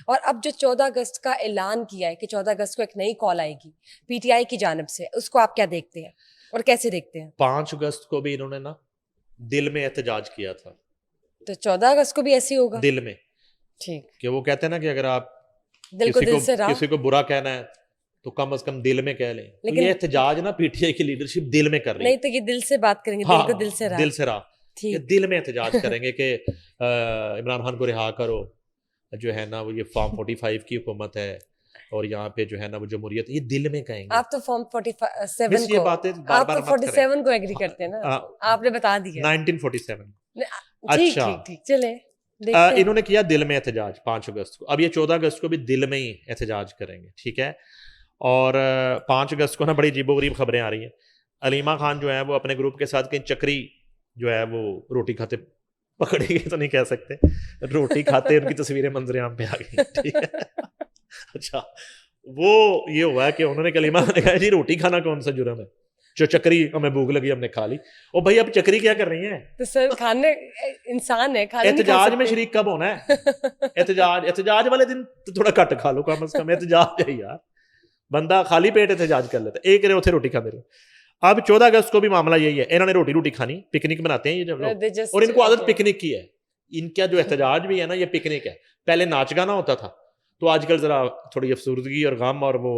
اور اب جو 14 اگست کا اعلان کیا ہے کہ 14 اگست کو ایک نئی کال آئے گی پی ٹی آئی کی جانب سے, اس کو آپ کیا دیکھتے ہیں اور کیسے دیکھتے ہیں؟ 5 اگست کو بھی انہوں نے نا دل میں احتجاج کیا تھا, تو 14 اگست کو بھی ایسے ہوگا دل میں. ٹھیک, کہ وہ کہتے ہیں نا کہ اگر آپ دل کو دل سے راہ, کسی کو برا کہنا ہے تو کم از کم دل میں کہہ لیں. لیکن یہ احتجاج نا پی ٹی آئی کی لیڈرشپ دل میں کر رہی ہے. نہیں تو یہ دل سے بات کریں گے, دل کو دل سے راہ, دل سے راہ, یہ دل میں احتجاج کریں گے کہ عمران خان کو رہا کرو, جو ہے نا وہ یہ فارم 45 کی حکومت ہے اور یہاں پہ جو ہے نا وہ جمہوریت, یہ دل میں کہیں گے. آپ تو فارم 47 یہ باتیں آپ تو 47 کو ایگری کرتے ہیں نا, آپ نے بتا دیا 1947. اچھا ٹھیک, چلے انہوں نے کیا دل میں احتجاج 5 اگست کو. اب یہ 14 اگست کو بھی دل میں ہی احتجاج کریں گے, ٹھیک ہے. اور 5 اگست کو نا بڑی عجیب و غریب خبریں آ رہی ہیں. علیمہ خان جو ہے وہ اپنے گروپ کے ساتھ کہیں چکری جو ہے وہ روٹی کھاتے پکڑے گئے تو نہیں کہہ سکتے, روٹی کھاتے ان کی تصویریں منظر عام پہ آ گئی, ٹھیک ہے. اچھا وہ یہ ہوا ہے کہ انہوں نے علیمہ نے کہا جی روٹی کھانا کون سا جرم ہے, جو چکری ہمیں بھوک لگی ہم نے کھا لی. اور بھائی اب چکری کیا کر رہی ہیں؟ تو سر کھانے انسان ہے, احتجاج میں شریک کب ہونا ہے؟ احتجاج والے دن تو تھوڑا کٹ کھا لو کم از کم, احتجاج ہے یار, بندہ خالی پیٹ احتجاج کر لیتا ہے, ایک رہے اتنے روٹی کھا دے رہے. اب 14 اگست کو بھی معاملہ یہی ہے, انہوں نے روٹی کھانی, پکنک مناتے ہیں یہ جب لوگ, اور ان کو عادت پکنک کی ہے. ان کا جو احتجاج بھی ہے نا یہ پکنک ہے. پہلے ناچ گانا ہوتا تھا, تو آج کل ذرا تھوڑی افسردگی اور غم اور وہ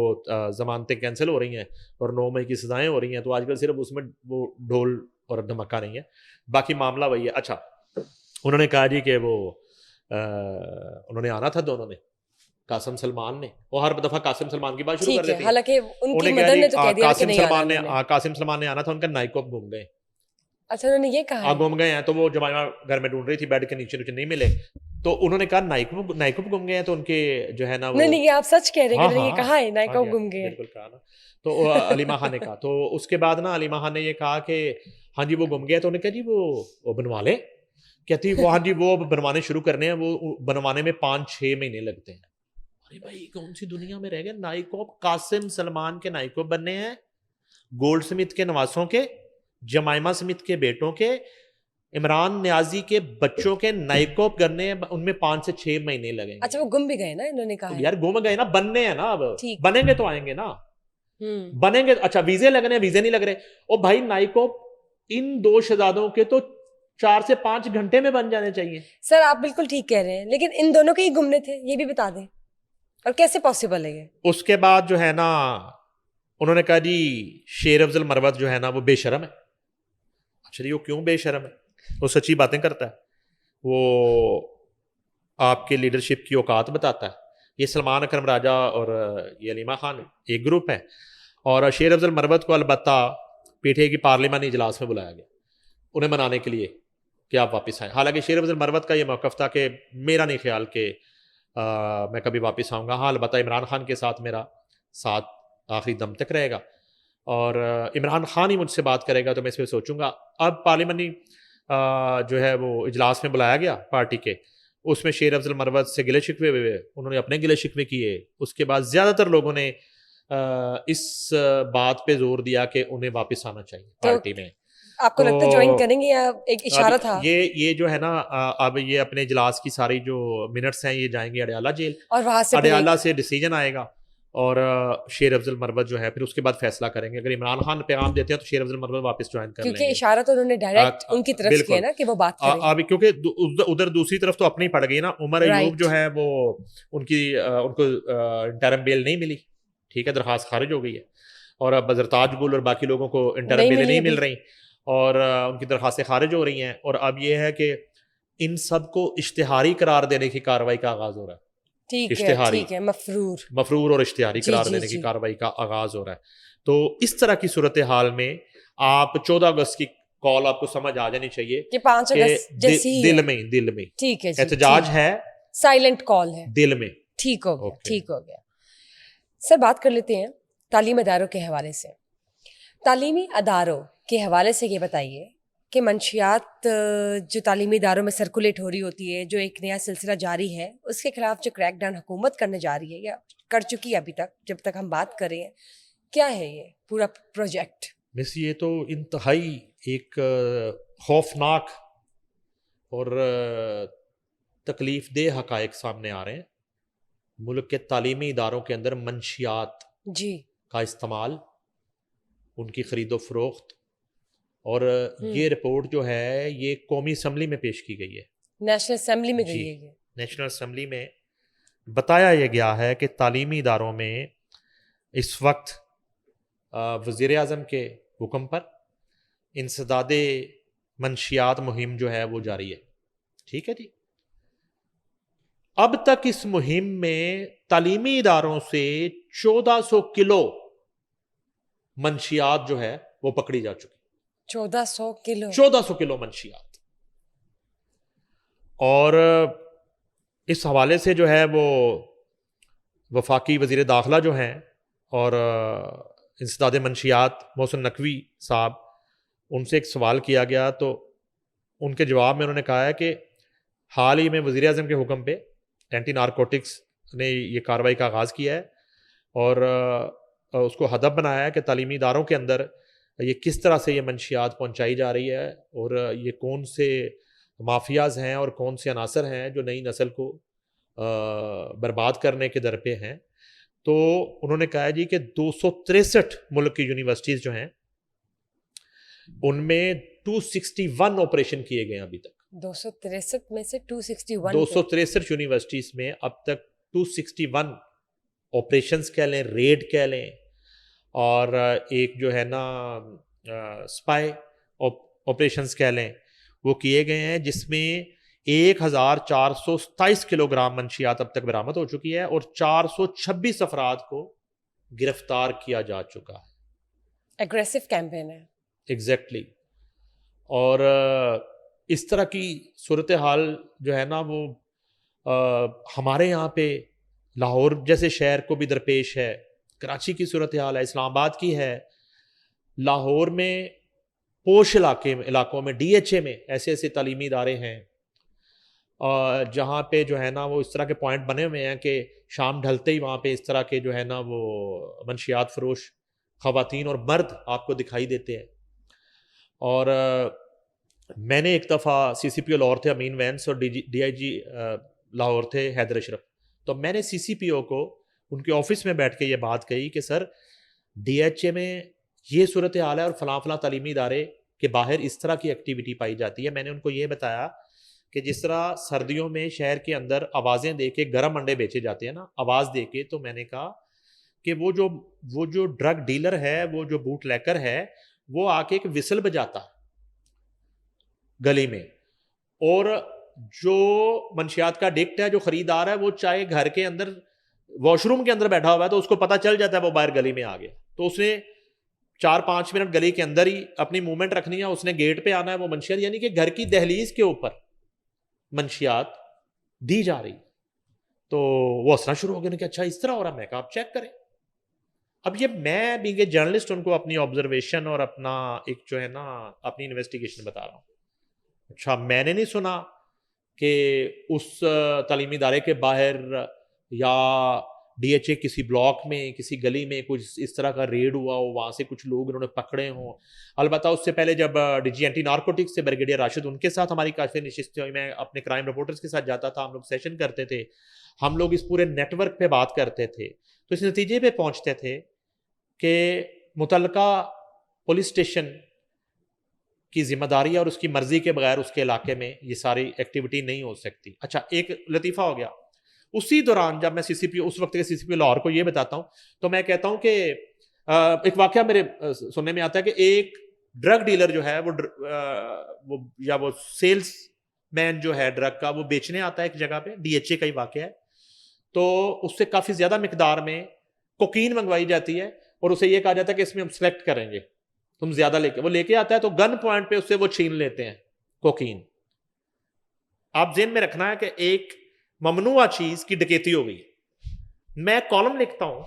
ضمانتیں کینسل ہو رہی ہیں اور 9 مئی کی سزائیں ہو رہی ہیں, تو آج کل صرف اس میں وہ ڈھول اور دھماکہ نہیں ہے, باقی معاملہ وہی ہے. اچھا انہوں نے کہا جی کہ وہ انہوں نے آنا تھا دونوں نے, قاسم سلمان نے, وہ ہر دفعہ قاسم سلمان کی بات شروع کر دیتے ہیں. حالانکہ ان کی مدر نے تو کہہ دیا کہ نہیں آنا. قاسم سلمان نے آنا تھا, ان کا نائکوپ گم گئے. اچھا انہوں نے یہ کہا گم گئے ہیں, تو وہ جمائمہ گھر میں ڈھونڈ رہی تھی, بیڈ کے نیچے نہیں ملے, تو انہوں نے کہا نائکوپ گم گئے ہیں. تو ان کے جو ہے نا وہ نہیں آپ سچ کہہ رہے ہیں, یہ کہا ہے نائکوپ گم گئے, بالکل کہا نا. تو علیمہ خان نے کہا, تو اس کے بعد نا علیمہ خان نے یہ کہا کہ ہاں جی وہ گم گیا. تو انہوں نے کہا جی وہ بنوا لیں. کہتی وہ ہاں جی وہ بنوانے شروع کرنے ہیں, وہ بنوانے میں 5-6 مہینے لگتے ہیں. ارے بھائی کون سی دنیا میں رہ گئے, نائکوپ قاسم سلمان کے نائکوپ بننے ہیں, گولڈ سمتھ کے نواسوں کے, جمائمہ سمتھ کے بیٹوں کے, عمران نیازی کے بچوں کے نائکوپ کرنے ہیں, ان میں 5 سے 6 مہینے لگیں گے. اچھا وہ گم بھی گئے نا, انہوں نے کہا یار گم گئے نا, بننے ہیں نا, اب بنیں گے تو آئیں گے نا, بنیں گے. اچھا ویزے لگنے ہیں, ویزے نہیں لگ رہے. اور بھائی نائکوپ ان 2 شہزادوں کے تو 4 سے 5 گھنٹے میں بن جانے چاہیے. سر آپ بالکل ٹھیک کہہ رہے ہیں, لیکن ان دونوں کے ہی گمنے تھے, یہ بھی بتا دیں, اور کیسے پاسبل ہے یہ؟ اس کے بعد جو ہے نا انہوں نے کہا جی شیر افضل مروت جو ہے نا وہ بے شرم ہے. اچھا جی وہ کیوں بے شرم ہے؟ وہ سچی باتیں کرتا ہے, وہ آپ کے لیڈرشپ کی اوقات بتاتا ہے. یہ سلمان اکرم راجہ اور یہ علیمہ خان ایک گروپ ہے, اور شیر افضل مروت کو البتہ پی ٹی آئی کی پارلیمانی اجلاس میں بلایا گیا انہیں منانے کے لیے کہ آپ واپس آئیں. حالانکہ شیر افضل مروت کا یہ موقف تھا کہ میرا نہیں خیال کہ میں کبھی واپس آؤں گا. ہاں البتہ عمران خان کے ساتھ میرا ساتھ آخری دم تک رہے گا, اور عمران خان ہی مجھ سے بات کرے گا تو میں اس پہ سوچوں گا. اب پارلیمانی جو ہے وہ اجلاس میں بلایا گیا پارٹی کے, اس میں شیر افضل مروت سے گلے شکوے ہوئے, انہوں نے اپنے گلے شکوے کیے. اس کے بعد زیادہ تر لوگوں نے اس بات پہ زور دیا کہ انہیں واپس آنا چاہیے پارٹی میں. آپ کو لگتا ہے جوائن کریں گے یا ایک اشارہ تھا؟ یہ جو ہے نا اب یہ اپنے اجلاس کی ساری جو منٹس ہیں یہ جائیں گے اڈیالہ جیل, اور وہاں سے اڈیالہ سے ڈیسیجن آئے گا, اور شیر افضل مروت جو ہے پھر اس کے بعد فیصلہ کریں گے. اگر عمران خان پیغام دیتے ہیں تو شیر افضل مروت واپس جوائن کر لیں گے, کیونکہ اشارہ تو انہوں نے ڈائریکٹ ان کی طرف کیا نا کہ وہ بات کریں. اب کیونکہ ادھر دوسری طرف تو اپنی پڑ گئی نا, عمر ایوب جو ہے وہ ان کو انٹرم بیل نہیں ملی, ٹھیک ہے, درخواست خارج ہو گئی ہے, اور اب زرتاج گل اور باقی لوگوں کو انٹرم بیل نہیں مل رہی. اور ان کی درخواستیں خارج ہو رہی ہیں، اور اب یہ ہے کہ ان سب کو اشتہاری قرار دینے کی کارروائی کا آغاز ہو رہا ہے. ٹھیک ہے مفرور اور اشتہاری قرار دینے کی کارروائی کا آغاز ہو رہا ہے. تو اس طرح کی صورتحال میں آپ 14 اگست کی کال آپ کو سمجھ آ جانی چاہیے کہ 5 اگست جیسی دل میں ٹھیک ہے احتجاج ہے، سائلنٹ کال ہے دل میں. ٹھیک ہو گیا. سر بات کر لیتے ہیں تعلیمی اداروں کے حوالے سے. تعلیمی اداروں کے حوالے سے یہ بتائیے کہ منشیات جو تعلیمی اداروں میں سرکولیٹ ہو رہی ہوتی ہے، جو ایک نیا سلسلہ جاری ہے، اس کے خلاف جو کریک ڈاؤن حکومت کرنے جا رہی ہے یا کر چکی ہے ابھی تک جب تک ہم بات کر رہے ہیں، کیا ہے یہ پورا پروجیکٹ؟ بس یہ تو انتہائی ایک خوفناک اور تکلیف دہ حقائق سامنے آ رہے ہیں. ملک کے تعلیمی اداروں کے اندر منشیات کا استعمال، ان کی خرید و فروخت، اور یہ رپورٹ جو ہے یہ قومی اسمبلی میں پیش کی گئی ہے، نیشنل اسمبلی میں گئی ہے. نیشنل اسمبلی میں بتایا یہ گیا ہے کہ تعلیمی اداروں میں اس وقت وزیر اعظم کے حکم پر انسداد منشیات مہم جو ہے وہ جاری ہے. ٹھیک ہے جی. اب تک اس مہم میں تعلیمی اداروں سے 1400 کلو منشیات جو ہے وہ پکڑی جا چکی. 1400 کلو منشیات. اور اس حوالے سے جو ہے وہ وفاقی وزیر داخلہ جو ہیں اور انسداد منشیات محسن نقوی صاحب، ان سے ایک سوال کیا گیا تو ان کے جواب میں انہوں نے کہا ہے کہ حال ہی میں وزیر اعظم کے حکم پہ اینٹی نارکوٹکس نے یہ کارروائی کا آغاز کیا ہے اور اس کو ہدف بنایا ہے کہ تعلیمی اداروں کے اندر یہ کس طرح سے یہ منشیات پہنچائی جا رہی ہے اور یہ کون سے مافیاز ہیں اور کون سے عناصر ہیں جو نئی نسل کو برباد کرنے کے در پہ ہیں. تو انہوں نے کہا جی کہ 263 ملک کی یونیورسٹیز جو ہیں ان میں 261 آپریشن کیے گئے ہیں ابھی تک. 263 میں سے 261 یونیورسٹیز میں اب تک 261 آپریشنز کہہ لیں، ریڈ کہہ لیں، اور ایک جو ہے نا اسپائی آپریشنز کہہ لیں، وہ کیے گئے ہیں، جس میں 1427 کلو گرام منشیات اب تک برآمد ہو چکی ہے اور 426 افراد کو گرفتار کیا جا چکا ہے. ایگریسو کیمپین ہے. ایگزیکٹلی. اور اس طرح کی صورتحال جو ہے نا وہ ہمارے یہاں پہ لاہور جیسے شہر کو بھی درپیش ہے، کراچی کی صورتحال ہے، اسلام آباد کی ہے. لاہور میں پوش علاقوں میں ڈی ایچ اے میں ایسے تعلیمی ادارے ہیں جہاں پہ جو ہے نا وہ اس طرح کے پوائنٹ بنے ہوئے ہیں کہ شام ڈھلتے ہی وہاں پہ اس طرح کے جو ہے نا وہ منشیات فروش خواتین اور مرد آپ کو دکھائی دیتے ہیں. اور میں نے ایک دفعہ سی سی پی او لاہور تھے امین وینس اور ڈی آئی جی لاہور تھے حیدر اشرف، تو میں نے سی سی پی او کو ان کے آفس میں بیٹھ کے یہ بات کہی کہ سر ڈی ایچ اے میں یہ صورتحال ہے اور فلاں فلاں تعلیمی ادارے کے باہر اس طرح کی ایکٹیویٹی پائی جاتی ہے. میں نے ان کو یہ بتایا کہ جس طرح سردیوں میں شہر کے اندر آوازیں دے کے گرم انڈے بیچے جاتے ہیں نا، آواز دے کے، تو میں نے کہا کہ وہ جو ڈرگ ڈیلر ہے، وہ جو بوٹ لیکر ہے، وہ آ کے ایک وسل بجاتا ہے گلی میں، اور جو منشیات کا ڈکٹ ہے، جو خریدار ہے، وہ چاہے گھر کے اندر واش روم کے اندر بیٹھا ہوا ہے تو اس کو پتہ چل جاتا ہے وہ باہر گلی میں آ گیا، تو اس نے 4-5 منٹ گلی کے اندر ہی اپنی موومنٹ رکھنی ہے، اس نے گیٹ پہ آنا ہے. وہ منشیات یعنی کہ گھر کی دہلیز کے اوپر منشیات دی جا رہی. تو وہ ہنسنا شروع ہو گیا کہ اچھا اس طرح ہو رہا. میں کہا آپ چیک کریں. اب یہ میں بینگ اے جرنلسٹ ان کو اپنی آبزرویشن اور اپنا ایک جو ہے نا اپنی انویسٹیگیشن بتا رہا ہوں. اچھا میں نے نہیں سنا کہ اس تعلیمی ادارے کے باہر یا ڈی ایچ اے کسی بلاک میں کسی گلی میں کچھ اس طرح کا ریڈ ہوا ہو، وہاں سے کچھ لوگ انہوں نے پکڑے ہوں. البتہ اس سے پہلے جب ڈی جی اینٹی نارکوٹکس سے بریگیڈیئر راشد، ان کے ساتھ ہماری کافی نشستیں ہوئی، میں اپنے کرائم رپورٹرز کے ساتھ جاتا تھا، ہم لوگ سیشن کرتے تھے، ہم لوگ اس پورے نیٹ ورک پہ بات کرتے تھے، تو اس نتیجے پہ پہنچتے تھے کہ متعلقہ پولیس اسٹیشن کی ذمہ داری اور اس کی مرضی کے بغیر اس کے علاقے میں یہ ساری ایکٹیویٹی نہیں ہو سکتی. اچھا ایک لطیفہ ہو گیا اسی دوران، جب میں سی سی پی اس وقت کے سی سی پی لاہور کو یہ بتاتا ہوں تو میں کہتا ہوں کہ ایک واقعہ میرے سننے میں آتا ہے کہ ایک ڈرگ ڈیلر جو ہے وہ سیلز مین جو ہے ڈرگ کا وہ بیچنے آتا ہے ایک جگہ پہ, DHA کا ہی واقعہ ہے, تو اس سے کافی زیادہ مقدار میں کوکین منگوائی جاتی ہے اور اسے یہ کہا جاتا ہے کہ اس میں ہم سلیکٹ کریں گے, تم زیادہ وہ لے کے آتا ہے, تو گن پوائنٹ پہ اس سے وہ چھین لیتے ہیں کوکین. آپ ذہن میں رکھنا ہے کہ ایک ممنوعہ چیز کی ڈکیتی ہو گئی. میں کالم لکھتا ہوں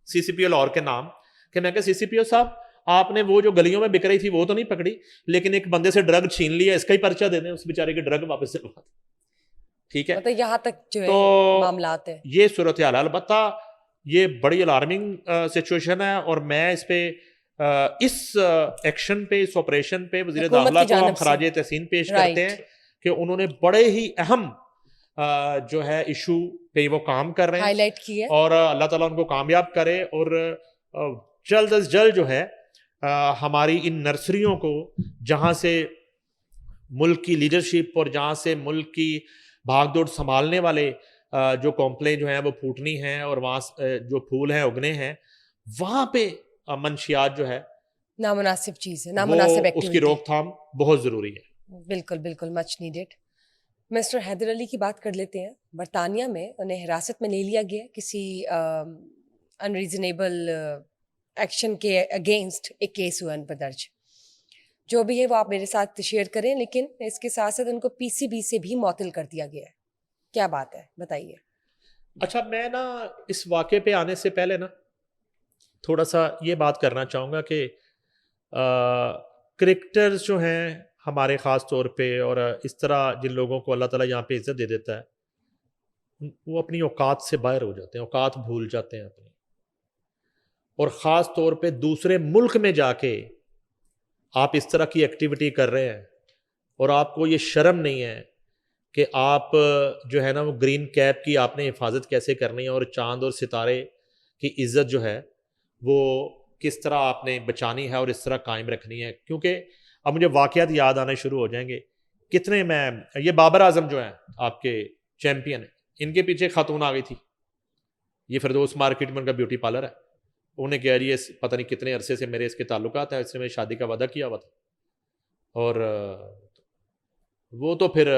CCPO لاہور کے نام کہ میں کہ CCPO صاحب آپ نے وہ جو گلیوں میں بک رہی تھی وہ تو نہیں پکڑی, لیکن ایک بندے سے ڈرگ چھین لیا, اس کا ہی پرچہ دے دیں, اس بیچارے کی ڈرگ واپس دلوا دیں. ٹھیک ہے, مطلب یہاں تک جو تو معاملات ہیں یہ صورتحال. البتہ یہ بڑی الارمنگ سچویشن ہے, اور میں اس پہ اس ایکشن پہ, اس آپریشن پہ وزیر داخلہ کو ہم خراج تحسین پیش کرتے ہیں کہ انہوں نے بڑے ہی اہم جو ہے ایشو پہ وہ کام کر رہے ہیں, ہائی لائٹ کی ہے, اور اللہ تعالیٰ ان کو کامیاب کرے, اور جلد از جلد جو ہے ہماری ان نرسریوں کو جہاں سے ملک کی لیڈرشپ اور جہاں سے ملک کی بھاگ دوڑ سنبھالنے والے جو کمپلیں جو ہیں وہ پھوٹنی ہیں, اور وہاں جو پھول ہیں اگنے ہیں, وہاں پہ منشیات جو ہے نامناسب چیز ہے, نامناسب اس کی روک تھام بہت ضروری ہے. بالکل بالکل, مچ نیڈیڈ. مسٹر حیدر علی کی بات کر لیتے ہیں. برطانیہ میں انہیں حراست میں لے لیا گیا کسی انریزنیبل ایکشن کے اگینسٹ, ایک کیس ہوا ان پر درج. جو بھی ہے وہ آپ میرے ساتھ شیئر کریں, لیکن اس کے ساتھ ساتھ ان کو PCB سے بھی معطل کر دیا گیا ہے. کیا بات ہے, بتائیے. اچھا, میں نا اس واقعے پہ آنے سے پہلے نا تھوڑا سا یہ بات کرنا چاہوں گا کہ کرکٹرز جو ہیں ہمارے خاص طور پہ, اور اس طرح جن لوگوں کو اللہ تعالیٰ یہاں پہ عزت دے دیتا ہے, وہ اپنی اوقات سے باہر ہو جاتے ہیں, اوقات بھول جاتے ہیں اپنی, اور خاص طور پہ دوسرے ملک میں جا کے آپ اس طرح کی ایکٹیویٹی کر رہے ہیں, اور آپ کو یہ شرم نہیں ہے کہ آپ جو ہے نا وہ گرین کیپ کی آپ نے حفاظت کیسے کرنی ہے, اور چاند اور ستارے کی عزت جو ہے وہ کس طرح آپ نے بچانی ہے اور اس طرح قائم رکھنی ہے. کیونکہ اب مجھے واقعات یاد آنے شروع ہو جائیں گے کتنے. میں یہ بابر اعظم جو ہیں آپ کے چیمپئن ہیں, ان کے پیچھے خاتون آ گئی تھی, یہ فردوس مارکیٹ میں ان کا بیوٹی پارلر ہے, انہیں کہہ رہی ہے پتہ نہیں کتنے عرصے سے میرے اس کے تعلقات ہیں, اس نے میری شادی کا وعدہ کیا ہوا تھا, اور وہ تو پھر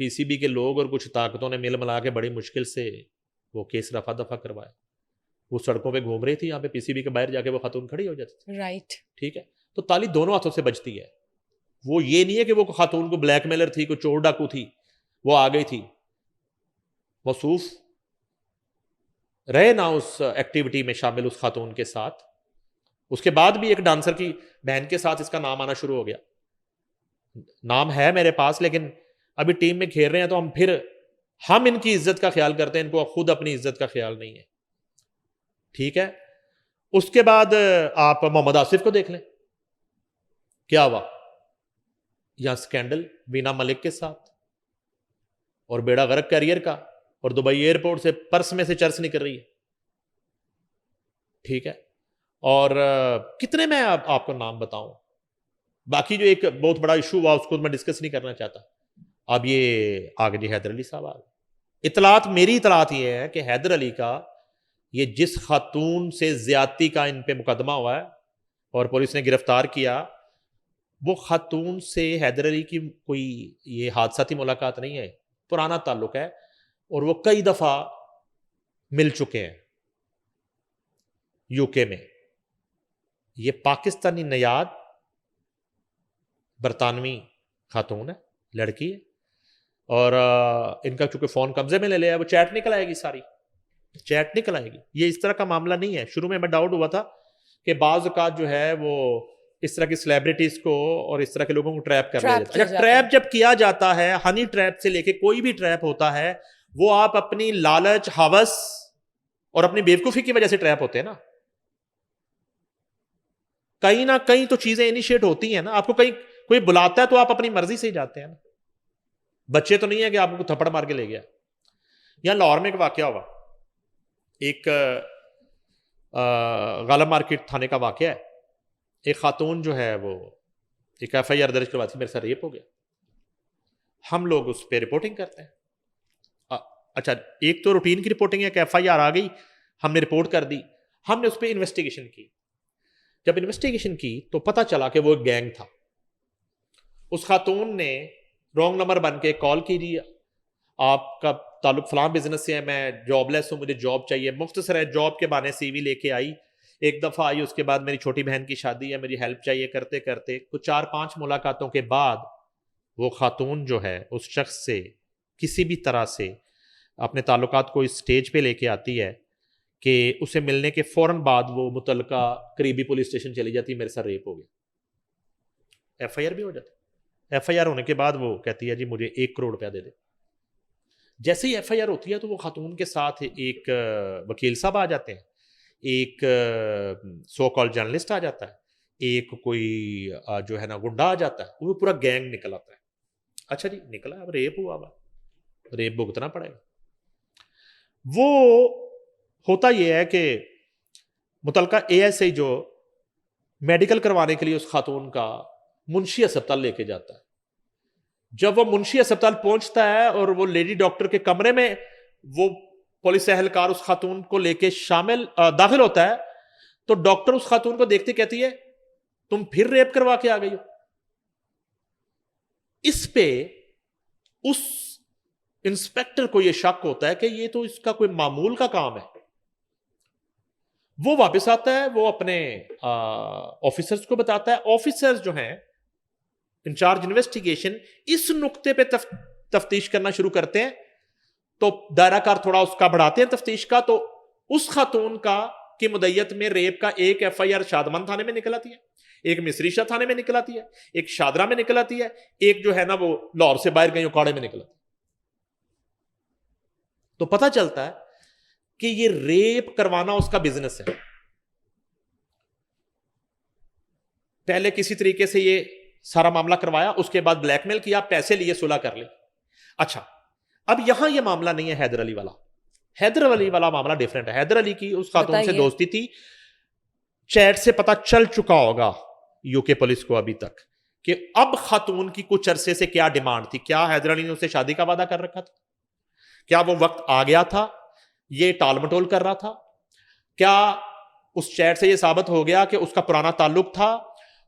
PCB کے لوگ اور کچھ طاقتوں نے مل ملا کے بڑی مشکل سے وہ کیس رفع دفع کروایا. وہ سڑکوں پہ گھوم رہی تھی, یہاں پہ PCB کے باہر جا کے وہ خاتون کھڑی ہو جاتی تھی. رائٹ, ٹھیک ہے, تو تالی دونوں ہاتھوں سے بجتی ہے. وہ یہ نہیں ہے کہ وہ خاتون کو بلیک میلر تھی, کوئی چور ڈاکو تھی, وہ آ گئی تھی, موصوف رہے نا اس ایکٹیویٹی میں شامل اس خاتون کے ساتھ. اس کے بعد بھی ایک ڈانسر کی بہن کے ساتھ اس کا نام آنا شروع ہو گیا. نام ہے میرے پاس, لیکن ابھی ٹیم میں کھیل رہے ہیں تو ہم ان کی عزت کا خیال کرتے ہیں, ان کو خود اپنی عزت کا خیال نہیں ہے. ٹھیک ہے, اس کے بعد آپ محمد آصف کو دیکھ لیں, کیا ہوا یہاں سکینڈل وینا ملک کے ساتھ, اور بیڑا غرق کیریئر کا, اور دبئی ایئرپورٹ سے پرس میں سے چرس نکل رہی ہے. ٹھیک ہے, اور کتنے میں آپ کو نام بتاؤں. باقی جو ایک بہت بڑا ایشو ہوا اس کو میں ڈسکس نہیں کرنا چاہتا. اب یہ آگے جی حیدر علی صاحب آگے. میری اطلاعات یہ ہے کہ حیدر علی کا یہ جس خاتون سے زیادتی کا ان پہ مقدمہ ہوا ہے اور پولیس نے گرفتار کیا, وہ خاتون سے حیدر علی کی کوئی یہ حادثاتی ملاقات نہیں ہے, پرانا تعلق ہے, اور وہ کئی دفعہ مل چکے ہیں UK میں. یہ پاکستانی نیاد برطانوی خاتون ہے, لڑکی ہے, اور ان کا چونکہ فون قبضے میں لے لیا, وہ چیٹ نکل آئے گی, ساری چیٹ نکل آئے گی. یہ اس طرح کا معاملہ نہیں ہے. شروع میں ڈاؤٹ ہوا تھا کہ بعض اوقات جو ہے وہ اس طرح کی سیلیبریٹیز کو اور اس طرح کے لوگوں کو ٹریپ کر لیا جاتا ہے. اچھا, ٹریپ جب کیا جاتا ہے, ہنی ٹریپ سے لے کے کوئی بھی ٹریپ ہوتا ہے, وہ آپ اپنی لالچ, ہوس اور اپنی بیوقوفی کی وجہ سے ٹریپ ہوتے ہیں نا. کہیں نہ کہیں تو چیزیں انیشیٹ ہوتی ہیں نا. آپ کو کہیں کوئی بلاتا ہے تو آپ اپنی مرضی سے ہی جاتے ہیں نا. بچے تو نہیں ہے کہ آپ کو تھپڑ مار کے لے گیا. یہاں لاہور میں ایک واقعہ ہوا, ایک غالب مارکیٹ تھانے کا واقعہ ہے. ایک خاتون جو ہے وہ ایک FIR درج کرواتی تھی, میرے ساتھ ریپ ہو گیا. ہم لوگ اس پہ رپورٹنگ کرتے ہیں. اچھا, ایک تو روٹین کی رپورٹنگ ہے کہ FIR آ گئی, ہم نے رپورٹ کر دی, ہم نے اس پہ انویسٹیگیشن کی. جب انویسٹیگیشن کی تو پتا چلا کہ وہ ایک گینگ تھا. اس خاتون نے رانگ نمبر بن کے کال کی, جی آپ کا تعلق فلاں بزنس سے ہے, میں جاب لیس ہوں, مجھے جاب چاہیے. مختصر ہے, جاب کے بہانے سی وی لے کے آئی, ایک دفعہ آئی, اس کے بعد میری چھوٹی بہن کی شادی ہے, مجھے ہیلپ چاہیے, کرتے کرتے کچھ 4-5 ملاقاتوں کے بعد وہ خاتون جو ہے اس شخص سے کسی بھی طرح سے اپنے تعلقات کو اس سٹیج پہ لے کے آتی ہے کہ اسے ملنے کے فوراً بعد وہ متعلقہ قریبی پولیس اسٹیشن چلی جاتی, میرے ساتھ ریپ ہو گیا. ایف آئی آر بھی ہو جاتی. ایف آئی آر ہونے کے بعد وہ کہتی ہے جی مجھے 1 کروڑ روپیہ دے دے. جیسے ہی ایف آئی آر ہوتی ہے تو وہ خاتون کے ساتھ ایک وکیل صاحب آ جاتے ہیں, ایک سو کال جرنلسٹ آ جاتا ہے, ایک کوئی جو ہے نا گنڈا آ جاتا ہے, وہ پورا گینگ نکل آتا ہے. اچھا جی نکلا, اب ریپ ہوا, ریپ بھگتنا پڑے گا. وہ ہوتا یہ ہے کہ متعلقہ اے ایس آئی جو میڈیکل کروانے کے لیے اس خاتون کا منشی اسپتال لے کے جاتا ہے. جب وہ منشی اسپتال پہنچتا ہے اور وہ لیڈی ڈاکٹر کے کمرے میں وہ پولیس اہلکار اس خاتون کو لے کے داخل ہوتا ہے تو ڈاکٹر اس خاتون کو دیکھتے کہتی ہے تم پھر ریپ کروا کے آ گئی ہو. اس پہ اس انسپیکٹر کو یہ شک ہوتا ہے کہ یہ تو اس کا کوئی معمول کا کام ہے. وہ واپس آتا ہے, وہ اپنے آفیسرز کو بتاتا ہے. آفیسرز جو ہیں انچارج انویسٹیگیشن اس نقطے پہ تفتیش کرنا شروع کرتے ہیں, تو دائرہ کار تھوڑا اس کا بڑھاتے ہیں تفتیش کا. تو اس خاتون کی مدعیت میں ریپ کا ایک ایف آئی آر شادمان تھانے میں نکل آتی ہے, ایک مصری شاہ تھانے میں نکل آتی ہے, ایک شادرہ میں نکل آتی ہے, ایک جو ہے نا وہ لاہور سے باہر گئی اکاڑے میں نکل آتی ہے. تو پتہ چلتا ہے کہ یہ ریپ کروانا اس کا بزنس ہے. پہلے کسی طریقے سے یہ سارا معاملہ کروایا, اس کے بعد بلیک میل کیا, پیسے لیے صلح کر لی. اچھا اب یہاں یہ معاملہ نہیں ہے حیدر علی والا. حیدر علی والا معاملہ ڈیفرنٹ ہے. حیدر علی کی اس خاتون سے دوستی تھی, چیٹ سے پتہ چل چکا ہوگا یو کے پولیس کو ابھی تک کہ اب خاتون کی کچھ عرصے سے کیا ڈیمانڈ تھی. کیا حیدر علی نے اسے شادی کا وعدہ کر رکھا تھا؟ کیا وہ وقت آ گیا تھا؟ یہ ٹال مٹول کر رہا تھا؟ کیا اس چیٹ سے یہ ثابت ہو گیا کہ اس کا پرانا تعلق تھا؟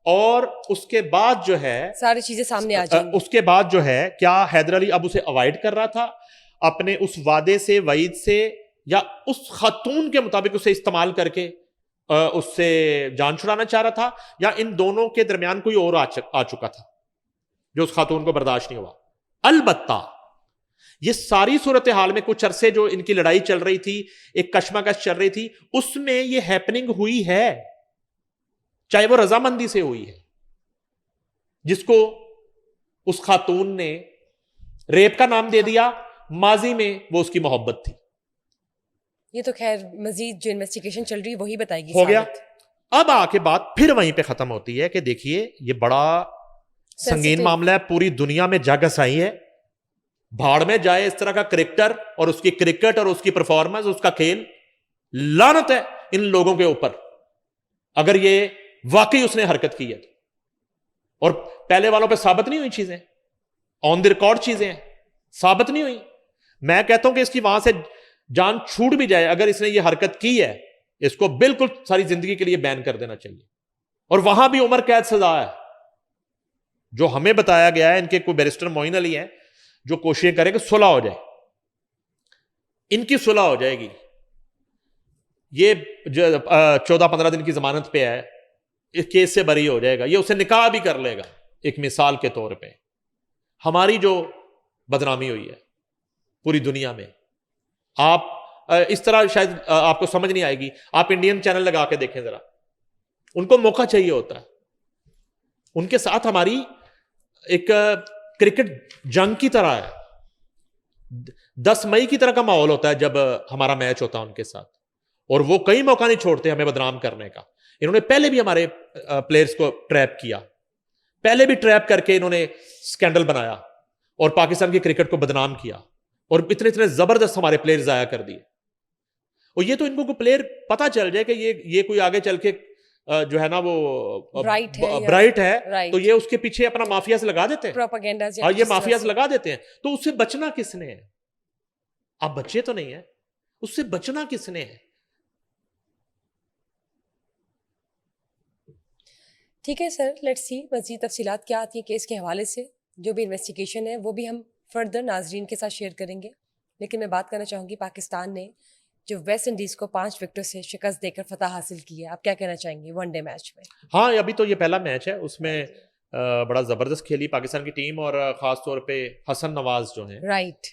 اور اس کے بعد جو ہے ساری چیزیں سامنے آ جائیں گی. اس کے بعد جو ہے کیا حیدر علی اب اسے اوائڈ کر رہا تھا اپنے اس وعدے سے, وعید سے, یا اس خاتون کے مطابق اسے استعمال کر کے اس سے جان چھڑانا چاہ رہا تھا, یا ان دونوں کے درمیان کوئی اور آ چکا تھا جو اس خاتون کو برداشت نہیں ہوا؟ البتہ یہ ساری صورتحال میں کچھ عرصے جو ان کی لڑائی چل رہی تھی, ایک کشمکش چل رہی تھی, اس میں یہ ہیپننگ ہوئی ہے, چاہے وہ رضامندی سے ہوئی ہے. جس کو اس خاتون نے ریپ کا نام دے دیا, ماضی میں وہ اس کی محبت تھی. یہ تو خیر مزید جو انویسٹیگیشن چل رہی ہے وہی بتائے گی. ہو گیا. اب آ کے بات پھر وہیں پہ ختم ہوتی ہے کہ دیکھیے یہ بڑا سنگین معاملہ ہے, پوری دنیا میں جگ ہسائی ہے, بھاڑ میں جائے اس طرح کا کرکٹر اور اس کی کرکٹ اور اس کی پرفارمنس, اس کا کھیل. لعنت ہے ان لوگوں کے اوپر اگر یہ واقعی اس نے حرکت کی ہے. اور پہلے والوں پہ ثابت نہیں ہوئی چیزیں, آن دی ریکارڈ چیزیں ہیں, ثابت نہیں ہوئی. میں کہتا ہوں کہ اس کی وہاں سے جان چھوٹ بھی جائے, اگر اس نے یہ حرکت کی ہے اس کو بالکل ساری زندگی کے لیے بین کر دینا چاہیے. اور وہاں بھی عمر قید سزا ہے. جو ہمیں بتایا گیا ہے, ان کے کوئی بیرسٹر معین علی ہیں جو کوششیں کریں کہ صلح ہو جائے, ان کی صلح ہو جائے گی. یہ 14-15 دن کی ضمانت پہ ہے, اس کیس سے بری ہو جائے گا, یہ اسے نکاح بھی کر لے گا. ایک مثال کے طور پہ ہماری جو بدنامی ہوئی ہے پوری دنیا میں, آپ اس طرح شاید آپ کو سمجھ نہیں آئے گی. آپ انڈین چینل لگا کے دیکھیں ذرا, ان کو موقع چاہیے ہوتا ہے. ان کے ساتھ ہماری ایک کرکٹ جنگ کی طرح ہے, 10 مئی کی طرح کا ماحول ہوتا ہے جب ہمارا میچ ہوتا ہے ان کے ساتھ, اور وہ کئی موقع نہیں چھوڑتے ہمیں بدنام کرنے کا. انہوں نے پہلے بھی ہمارے پلیئرز کو ٹریپ کیا, پہلے بھی ٹریپ کر کے انہوں نے سکینڈل بنایا اور پاکستان کی کرکٹ کو بدنام کیا, اور اتنے زبردست ہمارے پلیئر ضائع کر دیے. اور یہ تو ان کو کوئی پلیئر پتا چل جائے کہ یہ کوئی آگے چل کے جو ہے نا وہ برائٹ ہے تو یہ اس کے پیچھے اپنا مافیاز لگا دیتے ہیں, اور یہ مافیاز لگا دیتے ہیں. تو اس سے بچنا کس نے ہے؟ آپ بچے تو نہیں ہیں, اس سے بچنا کس نے ہے؟ ٹھیک ہے سر، لیٹس سی مزید تفصیلات کیا آتی ہیں کیس کے حوالے سے. جو بھی انویسٹیگیشن ہے وہ بھی ہم فردر ناظرین کے ساتھ شیئر کریں گے. لیکن میں بات کرنا چاہوں گی پاکستان نے جو ویسٹ انڈیز کو 5 وکٹوں سے شکست دے کر فتح حاصل کی ہے، آپ کیا کہنا چاہیں گے ون ڈے میچ میں؟ ہاں ابھی تو یہ پہلا میچ ہے، اس میں بڑا زبردست کھیلی پاکستان کی ٹیم، اور خاص طور پہ حسن نواز جو ہیں رائٹ،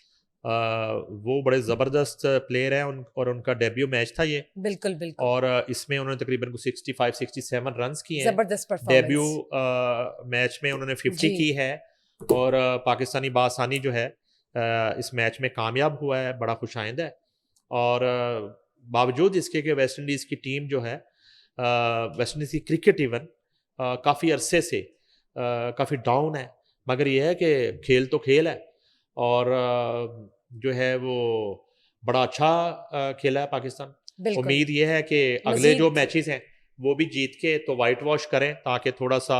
وہ بڑے زبردست پلیئر ہیں، اور ان کا ڈیبیو میچ تھا یہ. بالکل بالکل، اور اس میں انہوں نے تقریباً 65 67 رنز کیے ہیں. زبردست ڈیبیو پرفارمنس. میچ میں انہوں نے 50 جی. کی ہے، اور پاکستانی بآسانی جو ہے اس میچ میں کامیاب ہوا ہے، بڑا خوش آئند ہے. اور باوجود اس کے کہ ویسٹ انڈیز کی ٹیم جو ہے، ویسٹ انڈیز کی کرکٹ ایون کافی عرصے سے کافی ڈاؤن ہے، مگر یہ ہے کہ کھیل تو کھیل ہے، اور جو ہے وہ بڑا اچھا کھیلا ہے پاکستان. امید یہ ہے کہ اگلے جو میچز ہیں وہ بھی جیت کے تو وائٹ واش کریں، تاکہ تھوڑا سا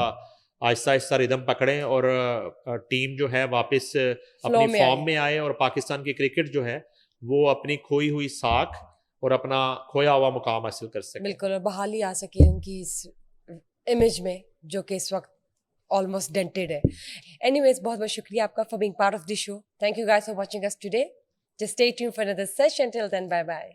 آہستہ آہستہ ردم پکڑیں، اور ٹیم جو ہے واپس اپنی فارم میں آئے، اور پاکستان کی کرکٹ جو ہے وہ اپنی کھوئی ہوئی ساکھ اور اپنا کھویا ہوا مقام حاصل کر سکے. بالکل، اور بحالی آ سکے ان کی اس امیج میں جو کہ اس وقت آلموسٹ ڈینٹیڈ ہے. اینی ویز، بہت بہت شکریہ آپ کا for being part of the show. Thank you guys for watching us today. Just stay tuned for another session. Till then, bye bye.